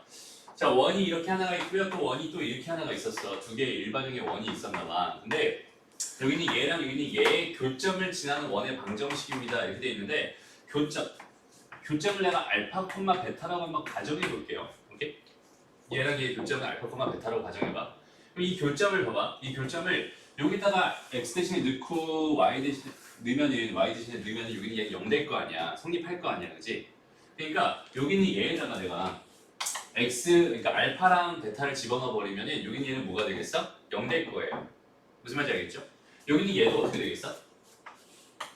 자, 원이 이렇게 하나가 있고요. 또 원이 또 이렇게 하나가 있었어. 두 개의 일반형의 원이 있었나 봐. 근데 여기는 얘랑 여기는 얘의 교점을 지나는 원의 방정식입니다. 이렇게 돼 있는데 교점을 내가 알파, 베타라고 한번 가정해 볼게요. 오케이? 얘랑 얘의 교점을 알파, 베타라고 가정해 봐. 그럼 이 교점을 봐봐. 이 교점을 여기다가 x 대신에 넣고 y 대신에 넣으면은 여기는 얘 0 될 거 아니야. 성립할 거 아니야. 그지? 그러니까 여기는 얘에다가 내가 그러니까 알파랑 베타를 집어넣어 버리면은 여기는 얘는 뭐가 되겠어? 0 될 거예요. 무슨 말인지 알겠죠? 여기는 얘도 어떻게 되겠어?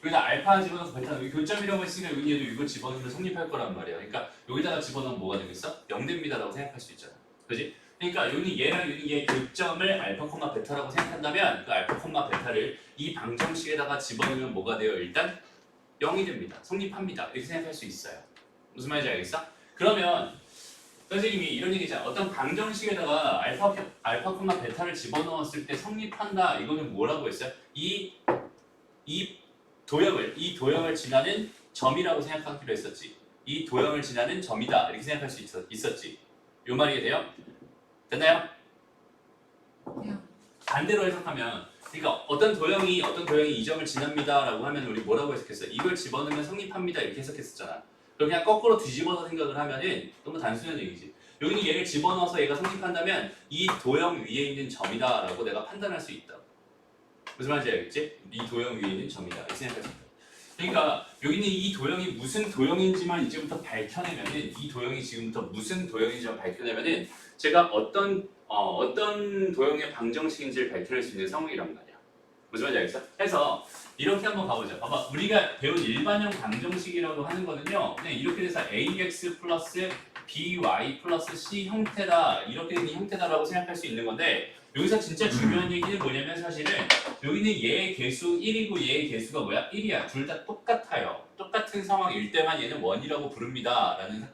여기다 알파 집어넣어서 베타 여기 교점이라고 했으니까 여기 얘도 이걸 집어넣으면 성립할 거란 말이야. 그러니까 여기다가 집어넣으면 뭐가 되겠어? 0 됩니다라고 생각할 수 있잖아. 그지? 그러니까 여기는 얘랑 여기는 얘 교점을 알파, 베타라고 생각한다면 그 알파, 베타를 이 방정식에다가 집어넣으면 뭐가 돼요? 일단 0이 됩니다. 성립합니다. 이렇게 생각할 수 있어요. 무슨 말인지 알겠어? 그러면 선생님이 이런 얘기잖아. 어떤 방정식에다가 알파, 베타를 집어넣었을 때 성립한다. 이거는 뭐라고 했어요? 이 도형을 지나는 점이라고 생각하기로 했었지. 이 도형을 지나는 점이다. 이렇게 생각할 수 있었지. 요 말이 돼요? 됐나요? 반대로 해석하면 그러니까 어떤 도형이 이 점을 지납니다라고 하면 우리 뭐라고 해석했어? 이걸 집어넣으면 성립합니다. 이렇게 해석했었잖아. 그냥 거꾸로 뒤집어서 생각을 하면은 너무 단순한 얘기지. 여기는 얘를 집어넣어서 얘가 성립한다면 이 도형 위에 있는 점이다라고 내가 판단할 수 있다. 무슨 말인지 알겠지? 이 도형 위에 있는 점이다. 이렇게 생각할 수 있다. 그러니까 여기는 이 도형이 무슨 도형인지만 이제부터 밝혀내면은 이 도형이 지금부터 무슨 도형인지만 밝혀내면은 제가 어떤 도형의 방정식인지를 밝혀낼 수 있는 상황이란 말이야. 무슨 말인지 알겠어? 해서 이렇게 한번 가보자. 봐봐, 우리가 배운 일반형 방정식이라고 하는 거는요, 그냥 이렇게 돼서 ax 플러스 by 플러스 c 형태다, 이렇게 되는 형태다라고 생각할 수 있는 건데 여기서 진짜 중요한 얘기는 뭐냐면 사실은 여기는 얘의 개수 1이고 얘의 개수가 뭐야? 1이야. 둘 다 똑같아요. 똑같은 상황일 때만 얘는 1이라고 부릅니다. 라는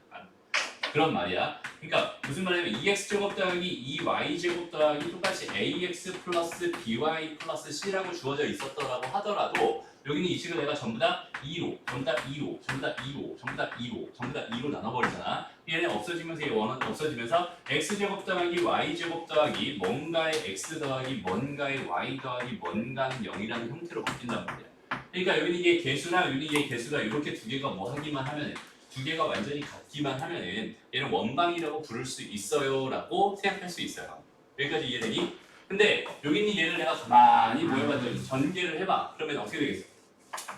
그런 말이야. 그러니까 무슨 말이냐면 2x제곱 더하기 2y제곱 더하기 똑같이 ax 플러스 by 플러스 c라고 주어져 있었더라고 하더라도 여기는 이 식을 내가 전부 다 2로, 전부 다 2로, 전부 다 2로, 전부 다 2로, 전부 다 2로 나눠버리잖아. 얘는 없어지면서 얘 원은 없어지면서 x제곱 더하기 y제곱 더하기 뭔가의 x 더하기 뭔가의 y 더하기 뭔가는 0이라는 형태로 바뀐단 말이야. 그러니까 여기는 얘 개수랑 여기는 얘 개수가 이렇게 두 개가 뭐 하기만 하면 두 개가 완전히 같기만 하면은 얘는 원방이라고 부를 수 있어요라고 생각할 수 있어요. 여기까지 이해되니? 근데 여기 있는 얘를 내가 가만히 모여봤더니 전개를 해봐. 그러면 어떻게 되겠어?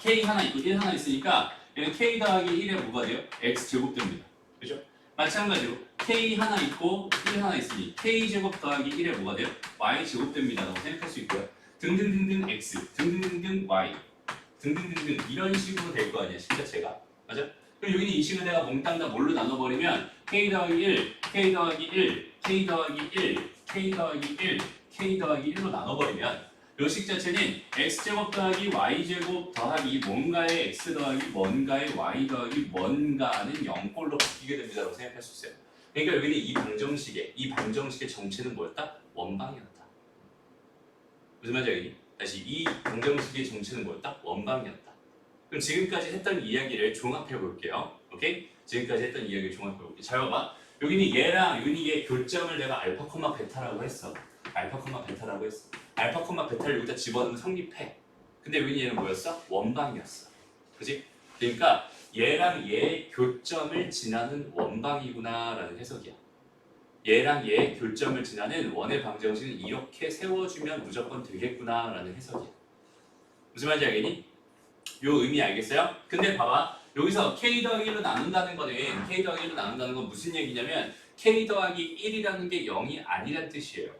k 하나 있고 1 하나 있으니까 얘는 k 더하기 1에 뭐가 돼요? x 제곱 됩니다. 그죠? 마찬가지로 k 하나 있고 1 하나 있으니 k 제곱 더하기 1에 뭐가 돼요? y 제곱 됩니다라고 생각할 수 있고요. 등등등등 x, 등등등등 y, 등등등등 이런 식으로 될 거 아니야 식자체가. 맞아? 그럼 여기는 이 식을 내가 몽땅 다 뭘로 나눠버리면 k 더하기 1, k 더하기 1, k 더하기 1, k 더하기 1, k 더하기 1로 나눠버리면 요 식 자체는 x제곱 더하기 y제곱 더하기 뭔가의 x 더하기 뭔가의 y 더하기 뭔가는 0꼴로 바뀌게 됩니다라고 생각할 수 있어요. 그러니까 여기는 이 방정식의 정체는 뭐였다? 원방이었다. 무슨 말인지 알겠니? 다시 이 방정식의 정체는 뭐였다? 원방이었다. 그럼 지금까지 했던 이야기를 종합해 볼게요. 오케이? 지금까지 했던 이야기를 종합해 볼게요. 잘 봐봐. 여기는 얘랑 여기는 얘 교점을 내가 알파, 베타라고 했어. 알파, 베타라고 했어. 알파, 베타를 여기다 집어넣으면 성립해. 근데 여기는 얘는 뭐였어? 원방이었어. 그지? 그러니까 얘랑 얘의 교점을 지나는 원방이구나라는 해석이야. 얘랑 얘의 교점을 지나는 원의 방정식은 이렇게 세워주면 무조건 되겠구나라는 해석이야. 무슨 말인지 알겠니? 요 의미 알겠어요? 근데 봐봐. 여기서 k 더하기 1로 나눈다는 건 무슨 얘기냐면 k 더하기 1이라는 게 0이 아니란 뜻이에요.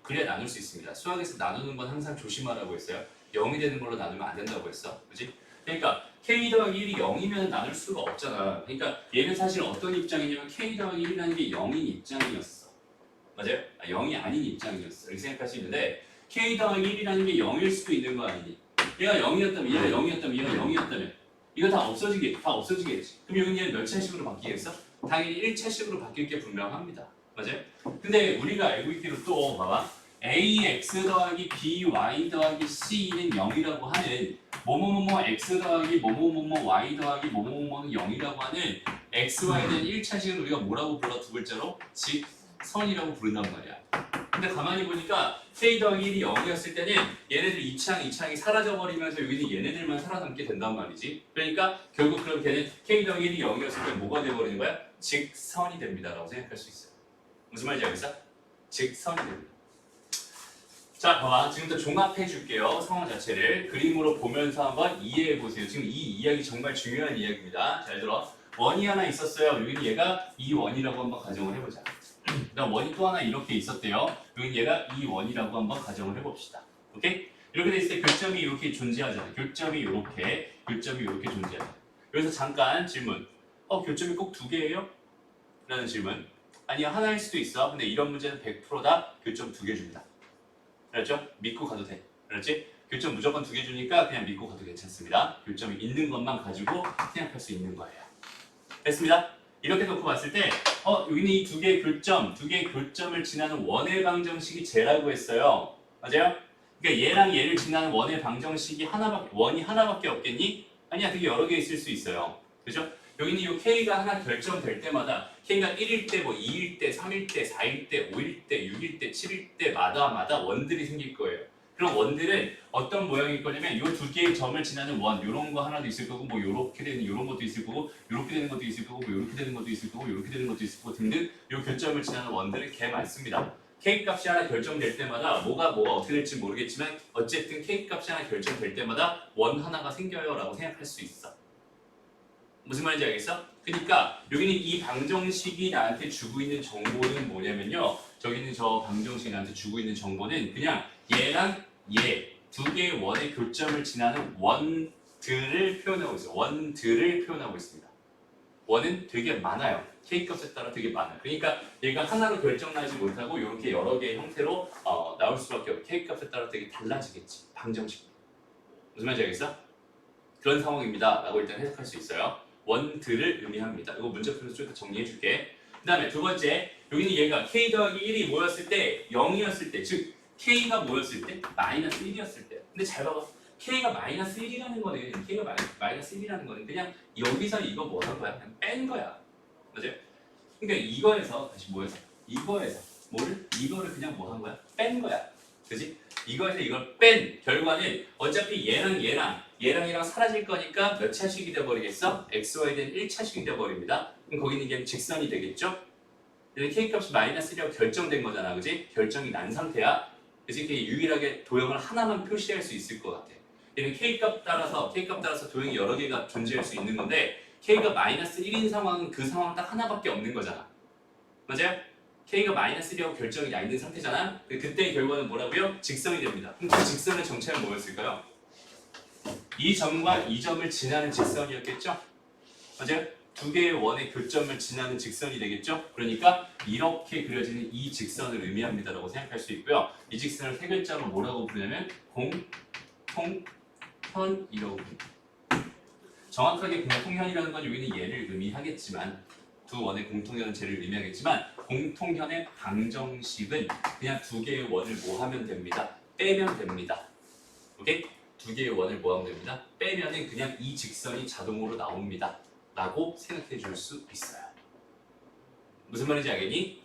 그래야 나눌 수 있습니다. 수학에서 나누는 건 항상 조심하라고 했어요. 0이 되는 걸로 나누면 안 된다고 했어. 그지? 그러니까 k 더하기 1이 0이면 나눌 수가 없잖아. 그러니까 얘는 사실 어떤 입장이냐면 k 더하기 1이라는 게 0인 입장이었어. 맞아요? 0이 아닌 입장이었어. 이렇게 생각할 수 있는데 k 더하기 1이라는 게 0일 수도 있는 거 아니니? 얘가 0이었다면 얘가 0이었다면 얘가 0이었다면 이거 다 없어지겠지. 그럼 여기는 얘는 몇 차식으로 바뀌겠어? 당연히 1차식으로 바뀔 게 분명합니다. 맞아요? 근데 우리가 알고 있기로 또 봐봐. ax 더하기 by 더하기 c는 0이라고 하는 뭐뭐뭐뭐 x 더하기 뭐뭐뭐뭐 y 더하기 뭐뭐뭐는 0이라고 하는 xy에 대한 1차식은 우리가 뭐라고 불러? 두 글자로? 직선이라고 부른단 말이야. 근데 가만히 보니까 k 더하기 1이 0이었을 때는 얘네들 이창이 사라져버리면서 여기는 얘네들만 살아남게 된단 말이지. 그러니까 결국 그럼 걔는 k 더하기 1이 0이었을 때 뭐가 돼버리는 거야? 직선이 됩니다 라고 생각할 수 있어요. 무슨 말인지 알겠어? 직선이 됩니다. 자, 봐봐. 지금부터 종합해 줄게요. 상황 자체를 그림으로 보면서 한번 이해해 보세요. 지금 이 이야기 정말 중요한 이야기입니다. 잘 들어. 원이 하나 있었어요. 여기는 얘가 2원이라고 한번 가정을 해보자. 그다음 원이 또 하나 이렇게 있었대요. 여기는 얘가 2원이라고 한번 가정을 해봅시다. 오케이? 이렇게 됐을 때 교점이 이렇게 존재하잖아요. 교점이 이렇게 존재하잖아요. 여기서 잠깐 질문. 교점이 꼭 두 개예요? 라는 질문. 아니야, 하나일 수도 있어. 근데 이런 문제는 100%다 교점 두 개 줍니다. 알았죠? 믿고 가도 돼. 알았지? 교점 무조건 두 개 주니까 그냥 믿고 가도 괜찮습니다. 교점이 있는 것만 가지고 생각할 수 있는 거예요. 됐습니다. 이렇게 놓고 봤을 때 여기는 이 두 개의 교점을 지나는 원의 방정식이 쟤라고 했어요. 맞아요? 그러니까 얘랑 얘를 지나는 원의 방정식이 원이 하나밖에 없겠니? 아니야, 되게 여러 개 있을 수 있어요. 그죠? 여기는 이 K가 하나 결정될 때마다 K가 1일 때, 2일 때, 3일 때, 4일 때, 5일 때, 6일 때, 7일 때마다 원들이 생길 거예요. 그럼 원들은 어떤 모양일 거냐면 이 두 개의 점을 지나는 원, 요런 거 하나도 있을 거고, 뭐 요렇게 되는 요런 것도 있을 거고, 요렇게 되는 것도 있을 거고, 뭐 요렇게 되는 것도 있을 거고, 요렇게 되는 것도 있을 거고 등등 요 교점을 지나는 원들은 개 많습니다. K 값이 하나 결정될 때마다 뭐가 어떻게 될지 모르겠지만 어쨌든 K 값이 하나 결정될 때마다 원 하나가 생겨요 라고 생각할 수 있어. 무슨 말인지 알겠어? 그러니까 여기는 이 방정식이 나한테 주고 있는 정보는 뭐냐면요. 저기는 저 방정식이 나한테 주고 있는 정보는 그냥 얘랑 얘 두 개의 원의 교점을 지나는 원들을 표현하고 있어요. 원들을 표현하고 있습니다. 원은 되게 많아요. K값에 따라 되게 많아요. 그러니까 얘가 하나로 결정나지 못하고 이렇게 여러 개의 형태로 나올 수밖에 없고 K값에 따라 되게 달라지겠지. 방정식. 무슨 말인지 알겠어? 그런 상황입니다. 라고 일단 해석할 수 있어요. 원들을 의미합니다. 이거 문제풀이에서 좀 더 정리해 줄게. 그 다음에 두 번째, 여기는 얘가 K 더하기 1이 뭐였을 때? 0이었을 때, 즉 K가 뭐였을 때? 마이너스 1이었을 때. 근데 잘 봐봐. K가 마이너스 1이라는 거는 K가 마이너스 1이라는 거는 그냥 여기서 이거 뭐 한 거야? 그냥 뺀 거야. 맞아요? 그러니까 이거에서 다시 뭐였어? 이거에서 이거를 그냥 뭐 한 거야? 뺀 거야. 그지? 이거에서 이걸 뺀 결과는 어차피 얘랑 사라질 거니까 몇 차식이 돼버리겠어? xy에 대한 1차식이 돼버립니다. 그럼 거기는 그냥 직선이 되겠죠? K값이 마이너스 1이라고 결정된 거잖아. 그지? 결정이 난 상태야. 그지? 유일하게 도형을 하나만 표시할 수 있을 것 같아. 얘는 K값 따라서 도형이 여러 개가 존재할 수 있는 건데 K가 마이너스 1인 상황은 그 상황 딱 하나밖에 없는 거잖아. 맞아요? K가 마이너스 1이라고 결정이 나 있는 상태잖아. 그때의 결과는 뭐라고요? 직선이 됩니다. 그럼 그 직선의 정체는 뭐였을까요? 이 점과 이 점을 지나는 직선이었겠죠? 맞아요? 두 개의 원의 교점을 지나는 직선이 되겠죠? 그러니까 이렇게 그려지는 이 직선을 의미합니다라고 생각할 수 있고요. 이 직선을 세 글자로 뭐라고 부르냐면 공통현이라고 부릅니다. 정확하게 공통현이라는 건 여기는 얘를 의미하겠지만 두 원의 공통현은 쟤를 의미하겠지만 공통현의 방정식은 그냥 두 개의 원을 뭐 하면 됩니다. 빼면 됩니다. 오케이? 두 개의 원을 뭐 하면 됩니다. 빼면은 그냥 이 직선이 자동으로 나옵니다. 라고 생각해 줄 수 있어요. 무슨 말인지 알겠니?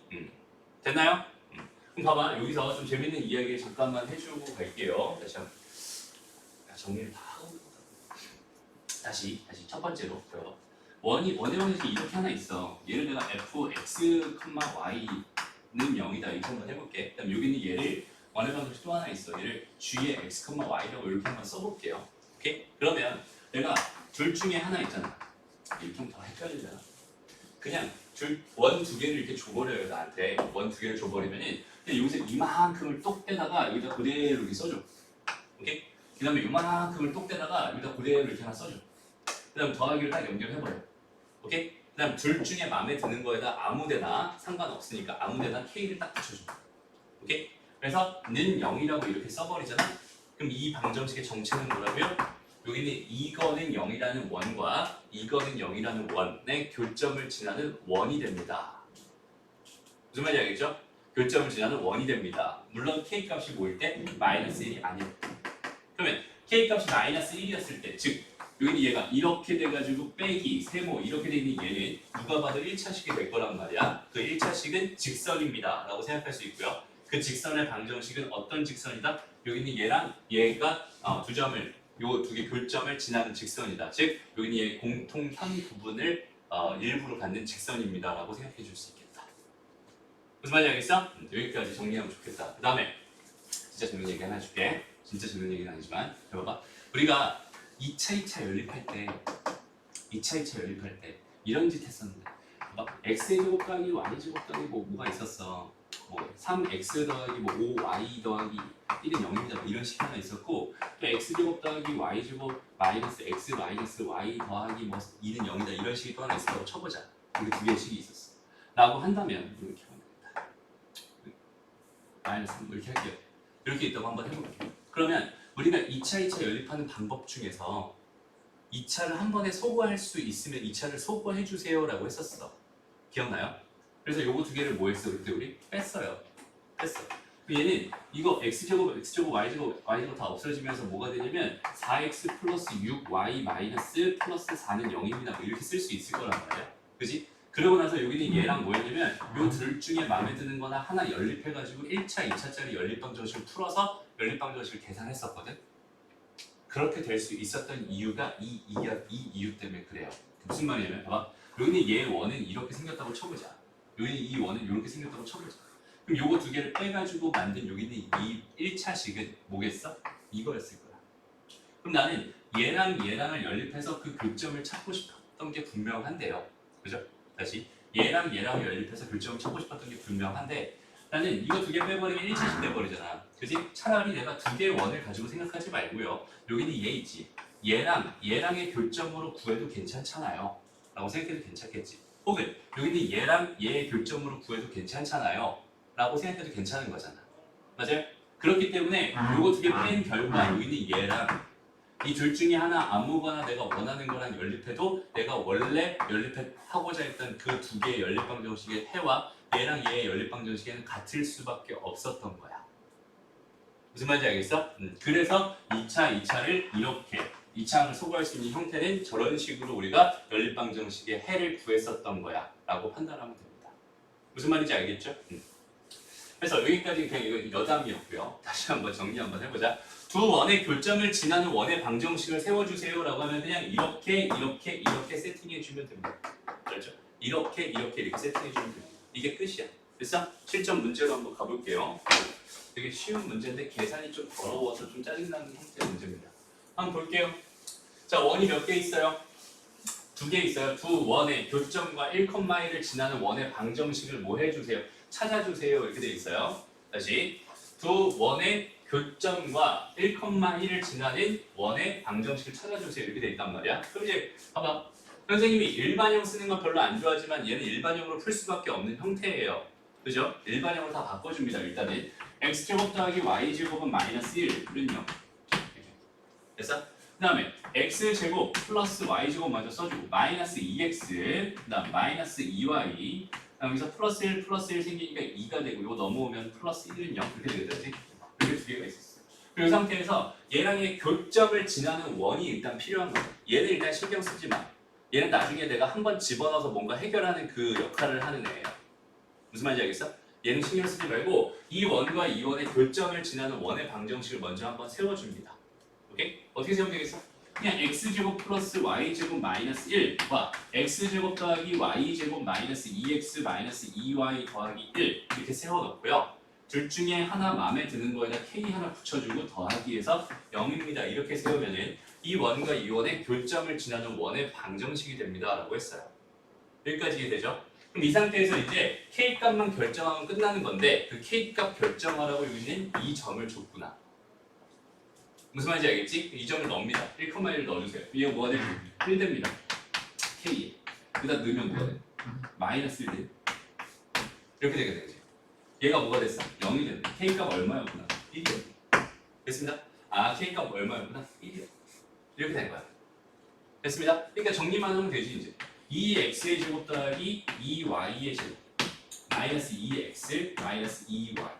됐나요? 그럼 봐봐. 여기서 좀 재밌는 이야기 잠깐만 해주고 갈게요. 다시 한번 정리를 다 하고 다시 첫 번째로 들어봐. 원의 방정식이 이렇게 하나 있어. 얘를 내가 fx, y는 0이다 이렇게 한번 해볼게. 그다음 여기는 얘를 원의 방정식 또 하나 있어. 얘를 g의 x, y라고 이렇게 한번 써볼게요. 오케이? 그러면 내가 둘 중에 하나 있잖아. 이렇게 하면 더 헷갈리잖아. 그냥 원 두 개를 이렇게 줘버려요. 나한테 원 두 개를 줘버리면은 그냥 여기서 이만큼을 똑 떼다가 여기다 그대로 이렇게 써줘. 오케이? 그 다음에 이만큼을 똑 떼다가 여기다 그대로 이렇게 하나 써줘. 그 다음 더하기를 딱 연결해버려. 오케이? 그 다음 둘 중에 마음에 드는 거에다 아무데나 상관없으니까 아무데나 K를 딱 붙여줘. 오케이? 그래서 는 0이라고 이렇게 써버리잖아. 그럼 이 방정식의 정체는 뭐라고요? 여기는 이거는 0이라는 원과 이거는 0이라는 원의 교점을 지나는 원이 됩니다. 무슨 말인지 알겠죠? 교점을 지나는 원이 됩니다. 물론 k 값이 뭐일 때? 마이너스 1이 아닐 때. 그러면 k 값이 마이너스 1이었을 때, 즉 여기 얘가 이렇게 돼가지고 빼기 세모 이렇게 돼 있는 얘는 누가 봐도 1차식이 될 거란 말이야. 그 1차식은 직선입니다 라고 생각할 수 있고요. 그 직선의 방정식은 어떤 직선이다? 여기 있는 얘랑 얘가 두 점을 요 두 개 교점을 지나는 직선이다. 즉 여기 있는 얘 공통현 부분을 일부러 갖는 직선입니다 라고 생각해 줄 수 있겠다. 무슨 말인지 알겠어? 여기까지 정리하면 좋겠다. 그 다음에 진짜 재밌는 얘기 하나 해줄게. 진짜 재밌는 얘기는 아니지만 봐봐. 우리가 2차 연립할 때 이런 짓 했었는데 막 x의 제곱 더하기 y의 제곱 더하기 뭐가 있었어. 뭐 3x 더하기 뭐 5y 더하기 1은 0입니다. 뭐 이런 식 하나 있었고 또 x제곱 더하기 y제곱 마이너스 x 마이너스 y 더하기 뭐 2는 0이다. 이런 식이 또 하나 있었다고 쳐보자. 이렇게 두 개의 식이 있었어. 라고 한다면 이렇게 하면 되겠다. 마이너스 3 이렇게 할게요. 이렇게 있다고 한번 해볼게요. 그러면 우리가 2차 연립하는 방법 중에서 2차를 한 번에 소거할 수 있으면 2차를 소거해 주세요 라고 했었어. 기억나요? 그래서 요거 두 개를 뭐 했어? 그때 우리 뺐어요. 뺐어. 얘는 이거 x제곱, y제곱 다 없어지면서 뭐가 되냐면 4x 플러스 6y 마이너스 플러스 4는 0입니다. 뭐 이렇게 쓸 수 있을 거란 말이야. 그지? 그러고 나서 여기는 얘랑 뭐였냐면 요 둘 중에 마음에 드는 거나 하나 연립해가지고 1차, 2차짜리 연립방정식을 풀어서 연립방정식을 계산했었거든. 그렇게 될 수 있었던 이유가 이 이유 때문에 그래요. 무슨 말이냐면 봐봐. 여기는 얘 원은 이렇게 생겼다고 쳐보자. 여기는 이 원은 이렇게 생겼다고 쳐보자. 그럼 요거 두 개를 빼가지고 만든 여기는 이 1차식은 뭐겠어? 이거였을 거야. 그럼 나는 얘랑을 연립해서 그 교점을 찾고 싶었던 게 분명한데요. 그죠? 다시 얘랑을 연립해서 교점을 찾고 싶었던 게 분명한데 나는 이거 두 개 빼버리면 1차식 돼버리잖아. 그지? 차라리 내가 두 개의 원을 가지고 생각하지 말고요. 여기는 얘 있지. 얘랑의 교점으로 구해도 괜찮잖아요. 라고 생각해도 괜찮겠지. 혹은 여기는 얘랑 얘의 교점으로 구해도 괜찮잖아요. 라고 생각해도 괜찮은 거잖아. 맞아요? 그렇기 때문에 요거 두 개 뺀 결과 여기는 얘랑 이 둘 중에 하나 아무거나 내가 원하는 거랑 연립해도 내가 원래 연립하고자 했던 그 두 개의 연립방정식의 해와 얘랑 얘의 연립방정식에는 같을 수밖에 없었던 거야. 무슨 말인지 알겠어? 그래서 2차를 이렇게 2차항을 소거할 수 있는 형태는 저런 식으로 우리가 연립방정식의 해를 구했었던 거야 라고 판단하면 됩니다. 무슨 말인지 알겠죠? 그래서 여기까지 그냥 이거 여담이었고요. 다시 한번 정리 한번 해보자. 두 원의 교점을 지나는 원의 방정식을 세워주세요 라고 하면 그냥 이렇게 세팅해주면 됩니다. 알죠? 이렇게 세팅해주면 됩니다. 이게 끝이야. 됐어? 실전 문제로 한번 가볼게요. 되게 쉬운 문제인데 계산이 좀 더러워서 좀 짜증나는 형태의 문제입니다. 한번 볼게요. 자, 원이 몇 개 있어요? 두 개 있어요. 두 원의 교점과 1,1을 지나는 원의 방정식을 뭐 해주세요? 찾아주세요. 이렇게 돼 있어요. 다시 두 원의 교점과 1,1을 지나는 원의 방정식을 찾아주세요. 이렇게 돼 있단 말이야. 그럼 이제 봐봐. 선생님이 일반형 쓰는 건 별로 안 좋아하지만 얘는 일반형으로 풀 수밖에 없는 형태예요. 그죠? 일반형으로 다 바꿔줍니다. 일단은 x제곱 더하기 y제곱은 마이너스 1은 0. 됐어? 그 다음에 x제곱 플러스 y제곱 먼저 써주고 마이너스 2x 그 다음 마이너스 2y 여기서 플러스 1 생기니까 2가 되고 이거 넘어오면 플러스 1은 0 그렇게 되겠지? 이렇게 두 개가 있었어. 그리고 이 상태에서 얘랑의 교점을 지나는 원이 일단 필요한 거야. 얘는 일단 신경 쓰지 마. 얘는 나중에 내가 한번 집어넣어서 뭔가 해결하는 그 역할을 하는 애예요. 무슨 말인지 알겠어? 얘는 신경 쓰지 말고 이 원과 이 원의 교점을 지나는 원의 방정식을 먼저 한번 세워줍니다. 오케이? 어떻게 세우면 되겠어? 그냥 x제곱 플러스 y제곱 마이너스 1과 x제곱 더하기 y제곱 마이너스 2x 마이너스 2y 더하기 1 이렇게 세워놓고요. 둘 중에 하나 마음에 드는 거에다 k 하나 붙여주고 더하기해서 0입니다. 이렇게 세우면은 이 원과 이 원의 교점을 지나는 원의 방정식이 됩니다. 라고 했어요. 여기까지 이해되죠? 그럼 이 상태에서 이제 k 값만 결정하면 끝나는 건데 그 k 값 결정하라고 여기는 이 점을 줬구나. 무슨 말인지 알겠지? 이 점을 넣습니다. 1,1을 넣어주세요. 이거 뭐가 돼? 1 됩니다. K. 여기다 넣으면 뭐가 돼? 마이너스 1 돼. 이렇게 되게 되지. 얘가 뭐가 됐어? 0이 됐네. K 값 얼마였구나? 1이요. 됐습니다. 아, K 값 얼마였구나? 1이요. 이렇게 된 거야. 됐습니다. 그러니까 정리만 하면 되지 이제. 2x의 제곱 더하기 2y의 제곱 마이너스 2x 마이너스 2y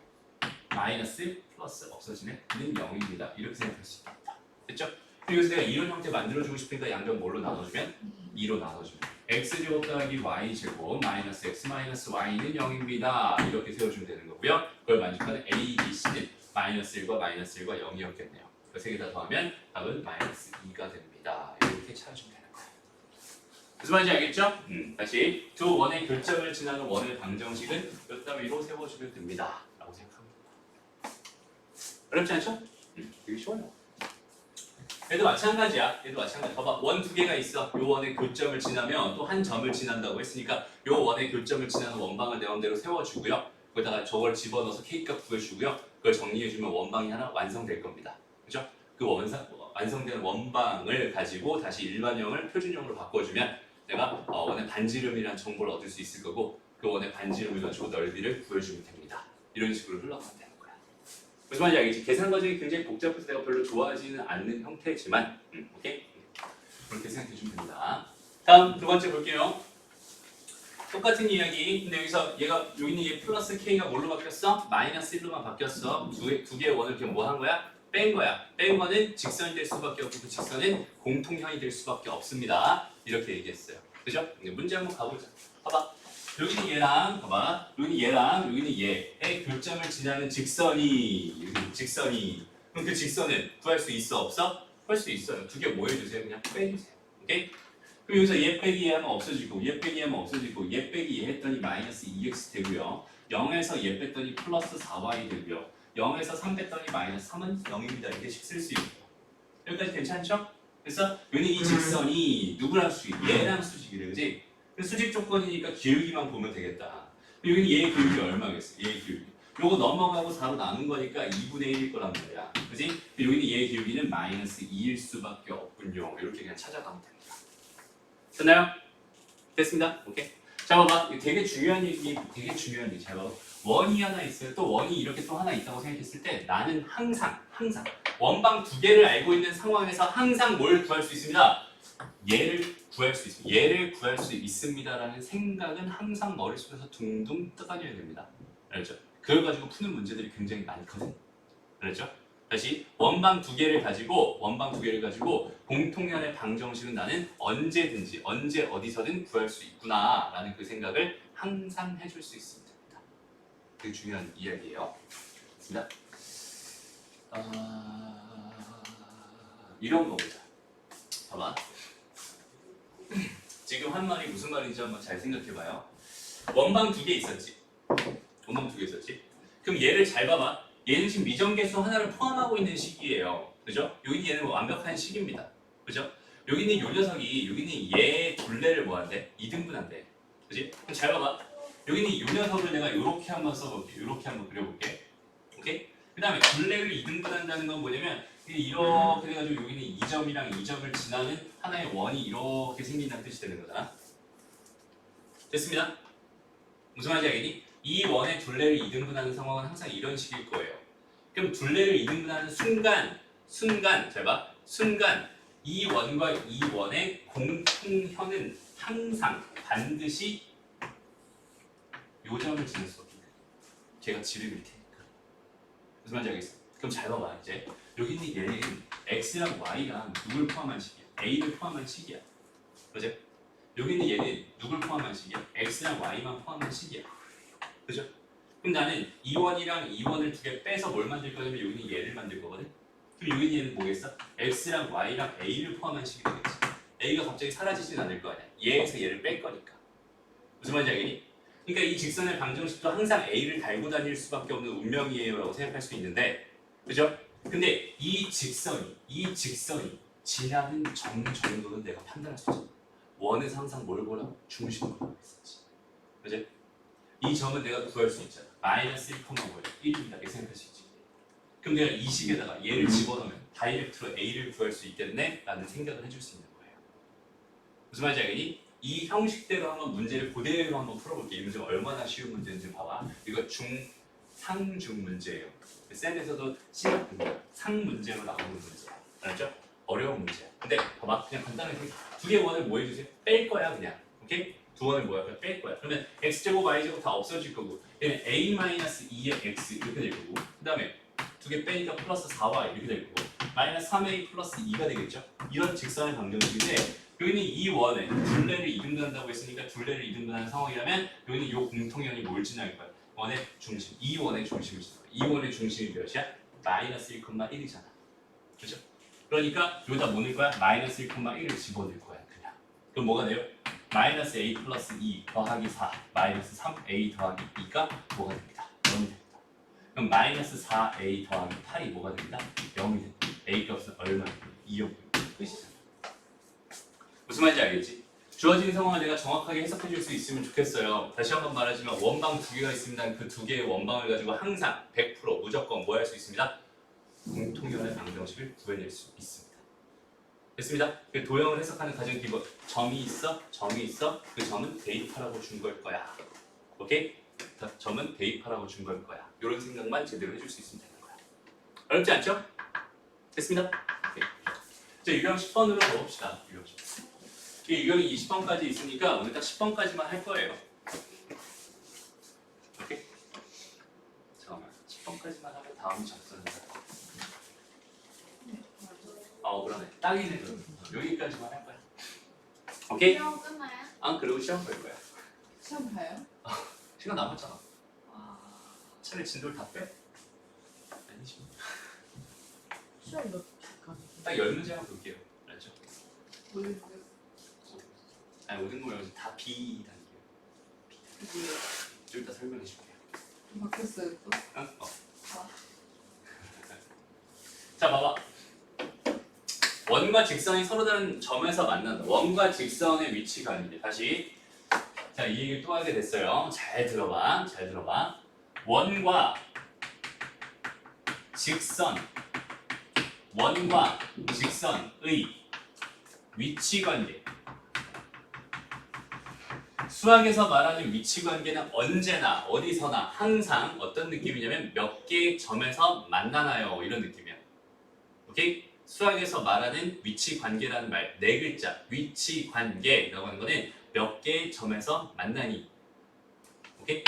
마이너스 플러스 없어지네 는 0입니다. 이렇게 생각할 수 있겠다. 됐죠? 그래서 내가 이런 형태 만들어주고 싶으니까 양변 뭘로 나눠주면? 2로 나눠주면 x제곱 더하기 y제곱 마이너스 x 마이너스 y는 0입니다. 이렇게 세워주면 되는 거고요. 그걸 만족하는 a, b, c는 마이너스 1과 마이너스 1과 0이었겠네요. 그 세 개 다 더하면 답은 마이너스 2가 됩니다. 이렇게 찾아주면 되는 거예요. 무슨 말인지 알겠죠? 다시 두 원의 교점을 지나는 원의 방정식은 몇 따위로 세워주면 됩니다. 라고 생각합니다. 어렵지 않죠? 되게 쉬워요. 얘도 마찬가지야. 얘도 마찬가지. 봐봐. 원 두 개가 있어. 요 원의 교점을 지나면 또 한 점을 지난다고 했으니까 요 원의 교점을 지나는 원방을 내 맘대로 세워주고요. 거기다가 저걸 집어넣어서 K값 구해주고요. 그걸 정리해주면 원방이 하나 완성될 겁니다. 그죠? 그 완성된 원방을 가지고 다시 일반형을 표준형으로 바꿔주면 내가 원의 반지름이라는 정보를 얻을 수 있을 거고 그 원의 반지름을 가지고 넓이를 구해주면 됩니다. 이런 식으로 흘러가면 되는 거야. 무슨 말인지 알겠지? 계산 과정이 굉장히 복잡해서 내가 별로 좋아하지는 않는 형태지만 오케이? 그렇게 생각해주면 됩니다. 다음 두 번째 볼게요. 똑같은 이야기. 근데 여기서 얘가 여기는 얘 플러스 k가 뭘로 바뀌었어? 마이너스 1로만 바뀌었어. 두 개의 원을 이렇게 뭐 한 거야? 뺀 거야. 뺀 거는 직선이 될 수밖에 없고 그 직선은 공통형이 될 수밖에 없습니다. 이렇게 얘기했어요. 그죠? 문제 한번 가보자. 봐봐. 여기는 얘랑 봐봐. 여기는 얘랑 여기는 얘의 교점을 지나는 직선이 그럼 그 직선은 구할 수 있어 없어? 구할 수 있어요. 두 개 뭐 해주세요? 그냥 빼주세요. 오케이? 그럼 여기서 얘 빼기 얘 하면 없어지고 얘 빼기 얘 하면 없어지고 얘 빼기 얘 했더니 마이너스 2x 되고요. 0에서 얘 뺐더니 플러스 4y 되고요. 0에서 3 뺐더니 마이너스 3은 0입니다. 이렇게 쓸 수 있고 여기까지 괜찮죠? 그래서 여기는 이 직선이 누구랑 수직? 얘랑 수직이래. 그지? 수직 조건이니까 기울기만 보면 되겠다. 여기는 얘의 기울기 얼마겠어? 얘의 기울기. 요거 넘어가고 4로 나눈 거니까 2분의 1일 거란 말이야. 그지? 여기는 얘의 기울기는 마이너스 2일 수밖에 없군요. 이렇게 그냥 찾아가면 됩니다. 됐나요? 됐습니다. 오케이. 자, 봐봐. 이거 되게 중요한 얘기. 잘 봐봐. 원이 하나 있어요. 또 원이 이렇게 또 하나 있다고 생각했을 때 나는 항상 원방 두 개를 알고 있는 상황에서 항상 뭘 구할 수 있습니다. 얘를 구할 수 있습니다. 얘를 구할 수 있습니다라는 생각은 항상 머릿속에서 둥둥 떠다녀야 됩니다. 알죠? 그걸 가지고 푸는 문제들이 굉장히 많거든. 알죠? 다시 원방 두 개를 가지고 공통연의 방정식은 나는 언제든지 언제 어디서든 구할 수 있구나라는 그 생각을 항상 해줄 수 있습니다. 되게 중요한 이야기예요. 됐습니다. 이런 거 보자. 봐봐. 지금 한 말이 무슨 말인지 한번 잘 생각해봐요. 원방 두 개 있었지. 그럼 얘를 잘 봐봐. 얘는 지금 미정계수 하나를 포함하고 있는 식이에요. 그죠? 여기는 얘는 완벽한 식입니다. 그죠? 여기는 요 녀석이 여기는 얘 둘레를 뭐 한대? 2등분한대. 그지? 그럼 잘 봐봐. 여기는 요 녀석을 내가 요렇게 한번 써볼게. 요렇게 한번 그려볼게. 오케이? 그 다음에 둘레를 2등분한다는 건 뭐냐면 이렇게 돼가지고 여기는 2점이랑 2점을 지나는 하나의 원이 이렇게 생긴다는 뜻이 되는 거다. 됐습니다. 무슨 말인지 알겠니? 이 원의 둘레를 2등분하는 상황은 항상 이런 식일 거예요. 그럼 둘레를 2등분하는 순간 잘 봐. 순간 이 원과 이 원의 공통현은 항상 반드시 요 점을 지날 수 없습니다. 걔가 지름일 테니까. 무슨 말인지 알겠어? 그럼 잘 봐봐. 이제 여기 있는 얘는 x랑 y랑 누굴 포함한 식이야? a를 포함한 식이야. 그죠? 여기 있는 얘는 누굴 포함한 식이야? x랑 y만 포함한 식이야. 그죠? 그럼 나는 2원이랑 2원을 두 개 빼서 뭘 만들 거냐면 여기는 얘를 만들 거거든? 그럼 여기는 얘는 뭐겠어? x랑 y랑 a를 포함한 식이 되겠지. a가 갑자기 사라지진 않을 거 아니야. 얘에서 얘를 뺄 거니까. 무슨 말인지 알겠니? 그러니까 이 직선의 방정식도 항상 a를 달고 다닐 수밖에 없는 운명이에요 라고 생각할 수 있는데 그죠? 근데 이 직선이 지나는 점 정도는 내가 판단할 수 있잖아. 원에서 항상 뭘 보라고? 중심을 보라고 했었지. 그죠? 이 점은 내가 구할 수 있잖아. 마이너스 1,1입니다. 이렇게 생각할 수 있지. 그럼 내가 이 식에다가 얘를 집어넣으면 다이렉트로 a를 구할 수 있겠네? 라는 생각을 해줄 수 있는 거예요. 무슨 말인지 알겠니? 이 형식대로 한번 문제를 그대로 한번 풀어볼게. 이 문제 얼마나 쉬운 문제인지 봐봐. 이거 상중 문제예요. 쌤에서도 시각 문제, 상 문제로 나오는 문제야. 알았죠? 어려운 문제야. 근데 봐봐. 그냥 간단하게 두 개 원을 뭐 해주세요? 뺄 거야 그냥. 오케이? 두 원을 뭐야? 그냥 뺄 거야. 그러면 x제곱 y제곱 다 없어질 거고 얘는 a-2의 x 이렇게 될 거고 그 다음에 두 개 빼니까 플러스 4y 이렇게 될 거고 마이너스 3a 플러스 2가 되겠죠? 이런 직선의 방정식인데 여기는 이 원에 둘레를 이등분한다고 했으니까 둘레를 이등분하는 상황이라면 여기는 이 공통연이 뭘 지나갈 거야? 원의 중심, 이 원의 중심을 지나갈 거야. 이 원의 중심이 몇이야? 마이너스 1,1이잖아. 그죠? 그러니까 여기다 뭐 넣을 거야? 마이너스 1,1을 집어넣을 거야 그냥. 그럼 뭐가 돼요? 마이너스 a 플러스 2 더하기 4 마이너스 3a 더하기 2가 뭐가 됩니다? 0이 됩니다. 그럼 마이너스 4a 더하기 8이 뭐가 됩니다? 0이 됩니다. a 값은 얼마? 2요. 끝이잖아. 무슨 말인지 알겠지? 주어진 상황을 내가 정확하게 해석해 줄 수 있으면 좋겠어요. 다시 한번 말하지만 원방 두 개가 있습니다. 그 두 개의 원방을 가지고 항상 100% 무조건 뭐 할 수 있습니다? 공통연의 방정식을 구해낼 수 있습니다. 됐습니다. 그 도형을 해석하는 가장 기본 점이 있어, 그 점은 대입하라고 준 걸 거야. 오케이? 점은 대입하라고 준 걸 거야. 이런 생각만 제대로 해줄 수 있으면 되는 거야. 어렵지 않죠? 됐습니다. 오케이. 자, 유형 10번으로 가봅시다. 유형 10번. 이 유형이 20번까지 있으니까 오늘 딱 10번까지만 할 거예요. 오케이? 잠깐만, 10번까지만 하면 다음이 접선이다. 그러네. 딱이네. 그럼. 여기까지만 할 거야. 오케이? 시험 끝나요? 그리고 시험 볼 거야. 시험 봐요? 시간 남았잖아. 차라리 진도를 다 빼? 아니지. 시험 몇 시까지? 딱 10문제만 볼게요. 알죠? 뭘 아니, 모든 거 말고 다 B 단계예요. 뭐예요? 좀 이따 설명해 줄게요. 바뀌었어요 또? 응? 아. 자, 봐봐. 원과 직선이 서로 다른 점에서 만난다. 원과 직선의 위치가 아닌데 다시. 자, 이 얘기를 또 하게 됐어요. 잘 들어봐. 잘 들어봐. 원과 직선의 위치 관계. 수학에서 말하는 위치 관계는 언제나 어디서나 항상 어떤 느낌이냐면 몇 개의 점에서 만나나요? 이런 느낌이야. 오케이? 수학에서 말하는 위치 관계라는 말, 네 글자, 위치 관계라고 하는 거는 몇 개의 점에서 만나니. 오케이?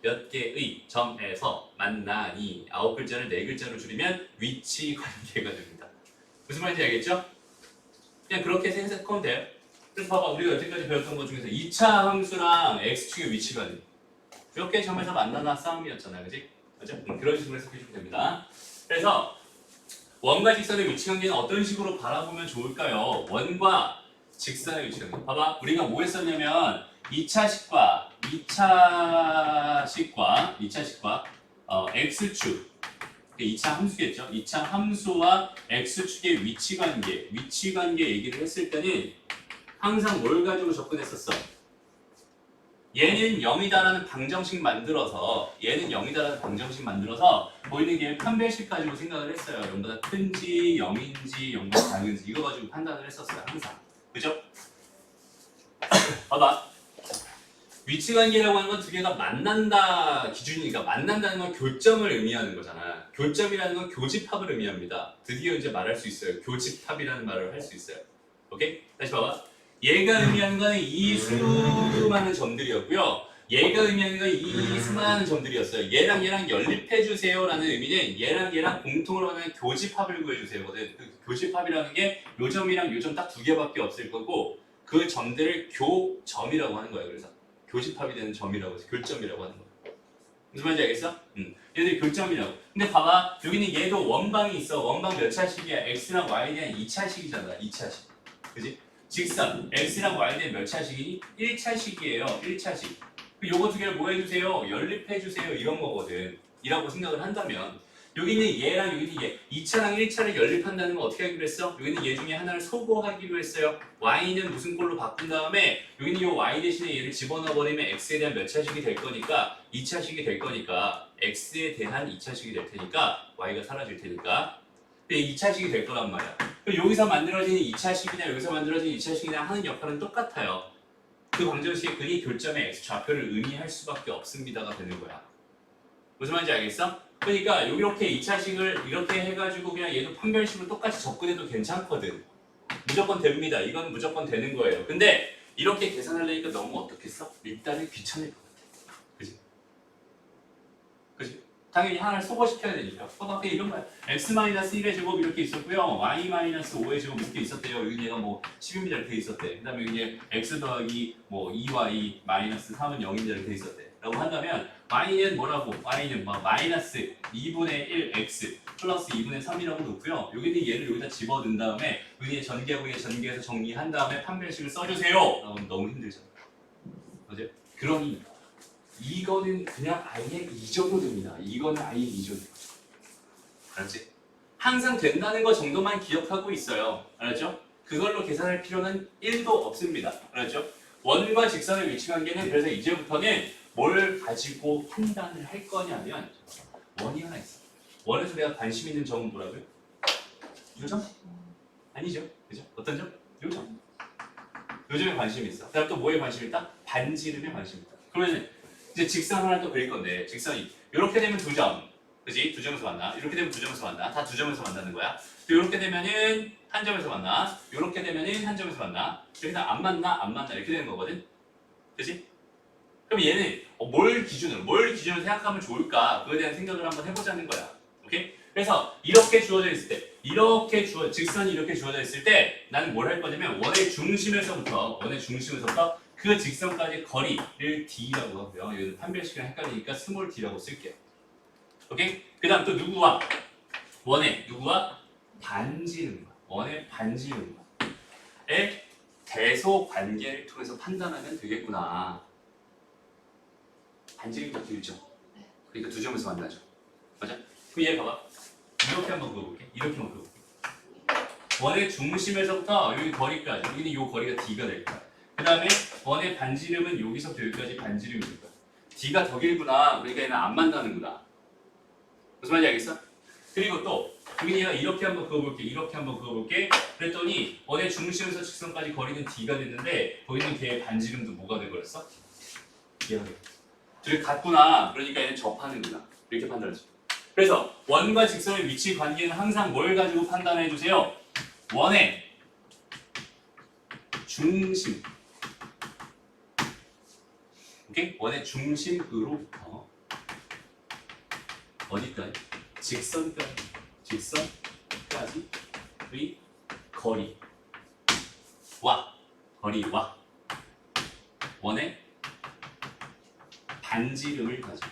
몇 개의 점에서 만나니. 9글자를 4글자로 줄이면 위치 관계가 됩니다. 무슨 말인지 알겠죠? 그냥 그렇게 해석하면 돼요. 그래서 봐봐, 우리가 여태까지 배웠던 것 중에서 2차 함수랑 x축의 위치 관계 몇 개의 점에서 만나나 싸움이었잖아요. 그지? 그죠? 그런 식으로 해석해주면 됩니다. 그래서 원과 직선의 위치 관계는 어떤 식으로 바라보면 좋을까요? 원과 직선의 위치 관계. 봐봐, 우리가 뭐 했었냐면 2차식과 x축, 2차 함수겠죠? 2차 함수와 x축의 위치 관계 얘기를 했을 때는 항상 뭘 가지고 접근했었어? 얘는 0이다라는 방정식 만들어서 보이는 게 판별식 가지고 생각을 했어요. 0보다 큰지 0인지 0보다 작은지 이거 가지고 판단을 했었어요. 항상. 그죠? 봐봐. 위치관계라고 하는 건 두 개가 만난다 기준이니까 만난다는 건 교점을 의미하는 거잖아. 교점이라는 건 교집합을 의미합니다. 드디어 이제 말할 수 있어요. 교집합이라는 말을 할 수 있어요. 오케이? 다시 봐봐. 얘가 의미하는 건 이 수많은 점들이었고요. 얘가 의미하는 건 이 수많은 점들이었어요. 얘랑 연립해주세요라는 의미는 얘랑 공통으로 하는 교집합을 구해주세요거든. 그 교집합이라는 게 요 점이랑 요 점 딱 두 개밖에 없을 거고 그 점들을 교점이라고 하는 거예요. 그래서 교집합이 되는 점이라고 해서 교점이라고 하는 거예요. 무슨 말인지 알겠어? 얘들이 교점이라고. 근데 봐봐, 여기는 얘도 원방이 있어. 원방 몇 차식이야? x랑 y에 대한 2차식이잖아. 2차식. 그지? 직선 x랑 y에 대한 몇 차식이니? 1차식이에요. 1차식. 요거 두 개를 뭐 해주세요? 연립해주세요. 이런 거거든. 이라고 생각을 한다면 여기는 얘랑 여기는 얘 2차랑 1차를 연립한다는 건 어떻게 하기로 했어? 여기는 얘 중에 하나를 소거하기로 했어요. y는 무슨 꼴로 바꾼 다음에 여기는 이 y 대신에 얘를 집어넣어 버리면 x에 대한 몇 차식이 될 거니까 2차식이 될 거니까 x에 대한 2차식이 될 테니까 y가 사라질 테니까 2차식이 될 거란 말이야. 그럼 여기서 만들어지는 2차식이나 여기서 만들어지는 2차식이나 하는 역할은 똑같아요. 그 방정식의 그게 교점의 x좌표를 의미할 수밖에 없습니다가 되는 거야. 무슨 말인지 알겠어? 그러니까 이렇게 2차식을 이렇게 해가지고 그냥 얘도 판별식으로 똑같이 접근해도 괜찮거든. 무조건 됩니다. 이건 무조건 되는 거예요. 근데 이렇게 계산하려니까 너무 어떻겠어? 일단은 귀찮을 것 같아. 그지? 그지? 당연히 하나를 소거시켜야 되니까. 그냥 이런 거야. x-1의 제곱 이렇게 있었고요. y-5의 제곱 이렇게 있었대요. 여기 얘가 뭐 10입니다 이렇게 있었대. 그 다음에 여기 x 더하기 뭐 2y 마이너스 3은 0입니다 이렇게 있었대. 라고 한다면 y는 뭐라고? y는 뭐 마이너스 2분의 1x 플러스 2분의 3이라고 놓고요. 여기는 얘를 여기다 집어넣은 다음에 여기에 전개하고 얘 전개해서 정리한 다음에 판별식을 써주세요. 라고 하면 너무 힘들잖아. 그죠? 그러니 이거는 그냥 아예 잊어도 됩니다. 이거는 아예 잊어도 돼요. 알았지? 항상 된다는 거 정도만 기억하고 있어요. 알았죠? 그걸로 계산할 필요는 1도 없습니다. 알았죠? 원과 직선의 위치 관계는 그래서 이제부터는 뭘 가지고 판단을 할 거냐면 원이 하나 있어. 원에서 내가 관심 있는 점은 뭐라고요? 요점? 아니죠. 그죠? 어떤 점? 요점. 요점에 관심이 있어. 그다음 또 뭐에 관심이 있다? 반지름에 관심이 있다. 그러면 이제 직선 하나 또 그릴 건데 직선이 이렇게 되면 2점. 그지? 2점에서 만나. 이렇게 되면 2점에서 만나. 다 2점에서 만나는 거야. 또 이렇게 되면은 한 점에서 만나. 이렇게 되면은 한 점에서 만나. 이렇게 안 만나, 안 만나 이렇게 되는 거거든. 그지? 그럼 얘는 뭘 기준으로 생각하면 좋을까? 그거에 대한 생각을 한번 해보자는 거야. 오케이? 그래서 이렇게 주어져 있을 때, 직선이 이렇게 주어져 있을 때 나는 뭘 할 거냐면 원의 중심에서부터 그 직선까지 거리를 d라고 하고요. 여기는 판별식이랑 헷갈리니까 스몰 d라고 쓸게요. 오케이? 그 다음 또 누구와 반지름과 원의 반지름과의 대소 관계를 통해서 판단하면 되겠구나. 반지름이 더 길죠? 그러니까 2점에서 만나죠. 맞아? 그럼 얘 봐봐. 이렇게 한번 그어볼게. 원의 중심에서부터 여기 거리까지, 여기는 이 거리가 d가 될 거야. 그 다음에 원의 반지름은 여기서부터 여기까지 반지름이 될 거야. d가 더 길구나. 그러니까 얘는 안 만나는구나. 무슨 말인지 알겠어? 그리고 또 여기 얘가 이렇게 한번 그어볼게. 그랬더니 원의 중심에서 직선까지 거리는 d가 됐는데 거기는 걔의 반지름도 뭐가 돼버렸어? 얘가 돼. 둘이 같구나. 그러니까 얘는 접하는구나. 이렇게 판단하죠. 그래서 원과 직선의 위치 관계는 항상 뭘 가지고 판단해 주세요? 원의 중심. 오케이? 원의 중심으로부터 어디까지? 직선까지의 거리와 원의 반지름을 가지고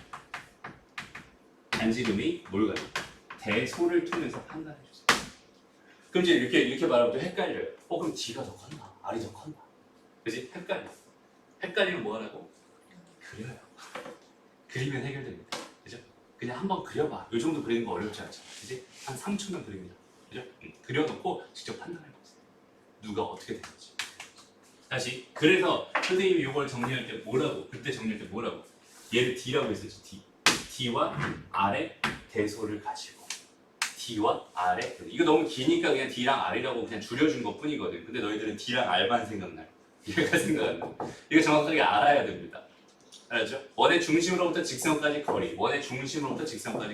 반지름이 뭘 가지고 대소를 통해서 판단해 주세요. 그럼 이제 이렇게 말하면 또 헷갈려요. 그럼 D가 더 컸나? R이 더 컸나? 그지? 헷갈리면 뭐 하라고? 그려요. 그리면 해결됩니다. 그죠? 그냥 한번 그려봐. 이 정도 그리는 거 어렵지 않죠. 그지? 한 3초면 그립니다. 그죠? 그려놓고 직접 판단해 보세요. 누가 어떻게 되는지. 다시. 그래서 선생님이 이걸 정리할 때 그때 정리할 때 뭐라고? 얘를 D라고 했었지. D. D와 R의 대소를 가지고 D와 R의 이거 너무 기니까 그냥 D랑 R이라고 그냥 줄여준 것 뿐이거든. 근데 너희들은 D랑 R만 생각나요. 얘가 생각 안 나. 이거 정확하게 알아야 됩니다. 알았죠? 원의 중심으로부터 직선까지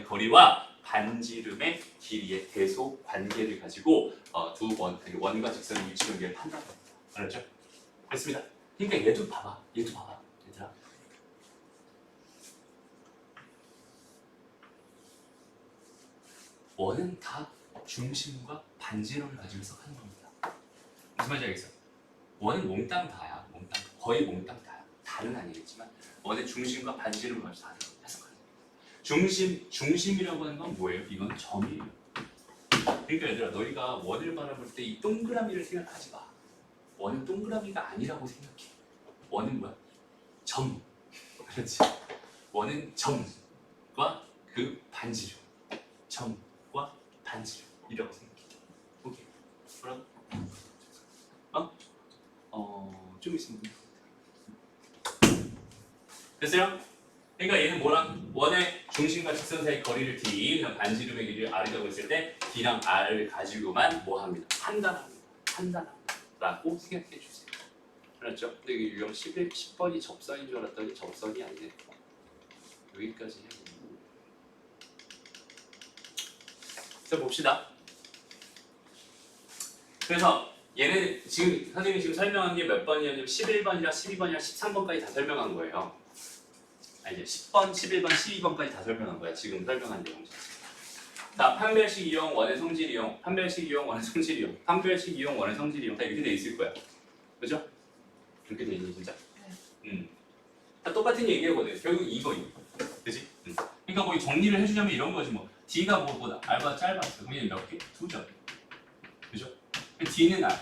거리와 반지름의 길이의 대소 관계를 가지고 원과 직선의 위치 관계를 판단합니다. 알았죠? 됐습니다. 그러니까 얘도 봐봐. 얘들아. 원은 다 중심과 반지름을 가지고 해석하는 겁니다. 무슨 말인지 알겠어? 원은 몽땅 다야. 거의 몽땅 다야. 다는 아니겠지만 원의 중심과 반지름을 가지고 다 해석하는 겁니다. 중심이라고 하는 건 뭐예요? 이건 점이에요. 그러니까 얘들아 너희가 원을 바라볼 때 이 동그라미를 생각하지 마. 원은 동그라미가 아니라고 생각해. 원은 뭐야? 점. 그렇지. 원은 점과 그 반지름. 점과 반지름이라고 생각해. 오케이. 그럼 좀 있으면 됐어요? 그러니까 얘는 뭐랑 원의 중심과 직선 사이 거리를 D, 그냥 반지름의 길이를 R이라고 했을 때 D랑 R을 가지고만 뭐 합니다? 판단한다라고 생각해 주세요. 알았죠? 근데 이게 유형 10번이 접선인 줄 알았더니 접선이 아니네. 여기까지 해. 자 봅시다. 그래서 얘네 지금 선생님이 지금 설명한 게 몇 번이냐면 11번이랑 12번이랑 13번까지 다 설명한 거예요. 이제 10번, 11번, 12번까지 다 설명한 거야. 지금 설명한 내용. 자, 판별식 이용, 원의 성질 이용, 판별식 이용, 원의 성질 이용, 판별식 이용, 원의 성질 이용 다 이렇게 돼 있을 거야. 그죠? 이렇게 돼 있니 진짜? 다 똑같은 얘기거든. 결국 이거. 그지? 그러니까 뭐 정리를 해주자면 이런 거지 뭐. D가 뭐보다 R보다 짧았어. 그럼 얘는 몇 개? 2점. 그죠? D는 R.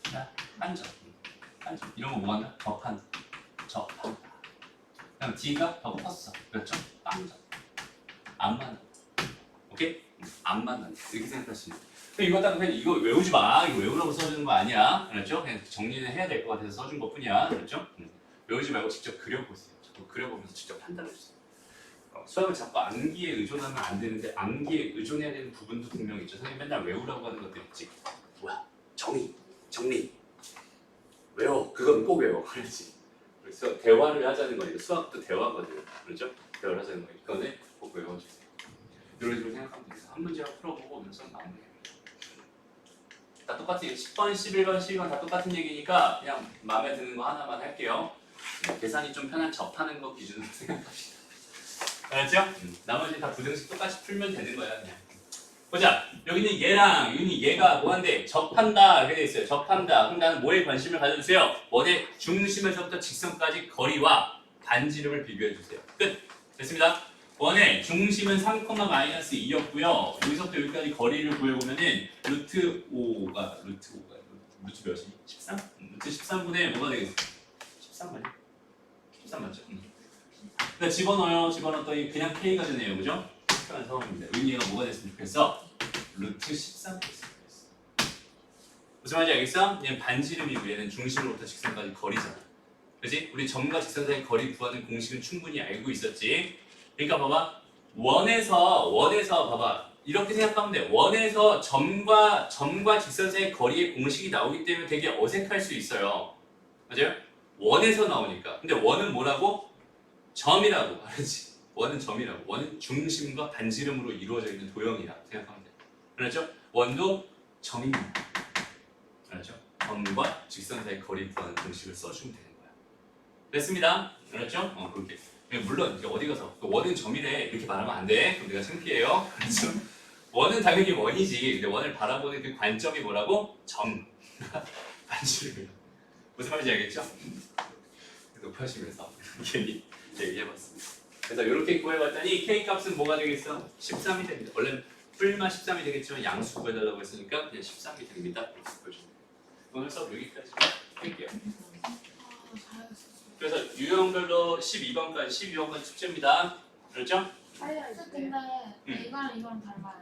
자, 한 점. 한 점. 이런 거 뭐한다? 접한다. 접한다. 그럼 D가 더 컸어. 몇 점? 빵 점. 안 맞아. 오케이? 안 맞아. 이렇게 생각할 수 있는. 이거 딱 그냥 이거 외우지 마. 이거 외우라고 써주는 거 아니야. 그렇죠? 그냥 정리는 해야 될 것 같아서 써준 것 뿐이야. 그렇죠? 외우지 말고 직접 그려보세요. 자꾸 그려보면서 직접 판단해주세요. 수학을 자꾸 암기에 의존하면 안 되는데 암기에 의존해야 되는 부분도 분명히 있죠. 선생님 맨날 외우라고 하는 것들 있지. 뭐야? 정리. 외워. 그건 꼭 외워. 그렇지. 그래서 대화를 하자는 거니까 수학도 대화거든요. 그렇죠? 대화를 하자는 거니까 이거는 꼭 외워주세요. 이런 식으로 생각하면 돼서 한 문제랑 풀어보고 오면서 나오는 거예요. 다 똑같은 10번, 11번, 12번 다 똑같은 얘기니까 그냥 마음에 드는 거 하나만 할게요. 계산이 좀 편한 접하는 거 기준으로 생각합시다. 알았죠? 나머지 다 부등식 똑같이 풀면 되는 거야 그냥. 보자. 여기는 얘랑 여기는 얘가 뭐한데 접한다 이렇게 돼 있어요. 접한다. 그럼 나는 뭐에 관심을 가져주세요? 원의 중심에서부터 직선까지 거리와 반지름을 비교해 주세요. 끝. 됐습니다. 원의 중심은 3,-2였고요. 여기서부터 여기까지 거리를 구해보면은 루트 5가 루트 몇이? 13? 루트 13분의 뭐가 되겠어? 13 맞죠? 13 맞죠? 그러니까 집어넣었더니 그냥 K가 되네요. 그죠? 특별한 상황입니다. 여기 얘가 뭐가 됐으면 좋겠어? 루트 13 됐으면 좋겠어. 무슨 말인지 알겠어? 얘는 반지름이고 얘는 중심으로부터 직선까지 거리잖아. 그지? 우리 점과 직선 사이 거리 구하는 공식은 충분히 알고 있었지. 그러니까 봐봐. 원에서 봐봐. 이렇게 생각하면 돼. 원에서 점과 직선 사이의 거리의 공식이 나오기 때문에 되게 어색할 수 있어요. 맞아요? 원에서 나오니까. 근데 원은 뭐라고? 점이라고. 알았지? 원은 점이라고. 원은 중심과 반지름으로 이루어져 있는 도형이라 생각하면 돼. 그렇죠? 원도 점입니다. 알았죠? 점과 직선 사이의 거리 구하는 공식을 써주면 되는 거야. 됐습니다. 알았죠? 그렇게. 물론 이제 어디 가서 원은 점이래 이렇게 말하면 안 돼. 그럼 내가 창피해요. 그렇죠? 원은 당연히 원이지. 근데 원을 바라보는 그 관점이 뭐라고? 점. 반지름이야. 무슨 말인지 알겠죠? 높아지면서 괜히 얘기해봤습니다. 그래서 이렇게 구해봤더니 K 값은 뭐가 되겠어? 13이 됩니다. 원래는 풀만 13이 되겠지만 양수 구해달라고 했으니까 그냥 13이 됩니다. 오늘 수업 여기까지 할게요. 그래서 유형별로 12번까지 숙제입니다. 그렇죠? 근데 이거랑 이거랑 달라요.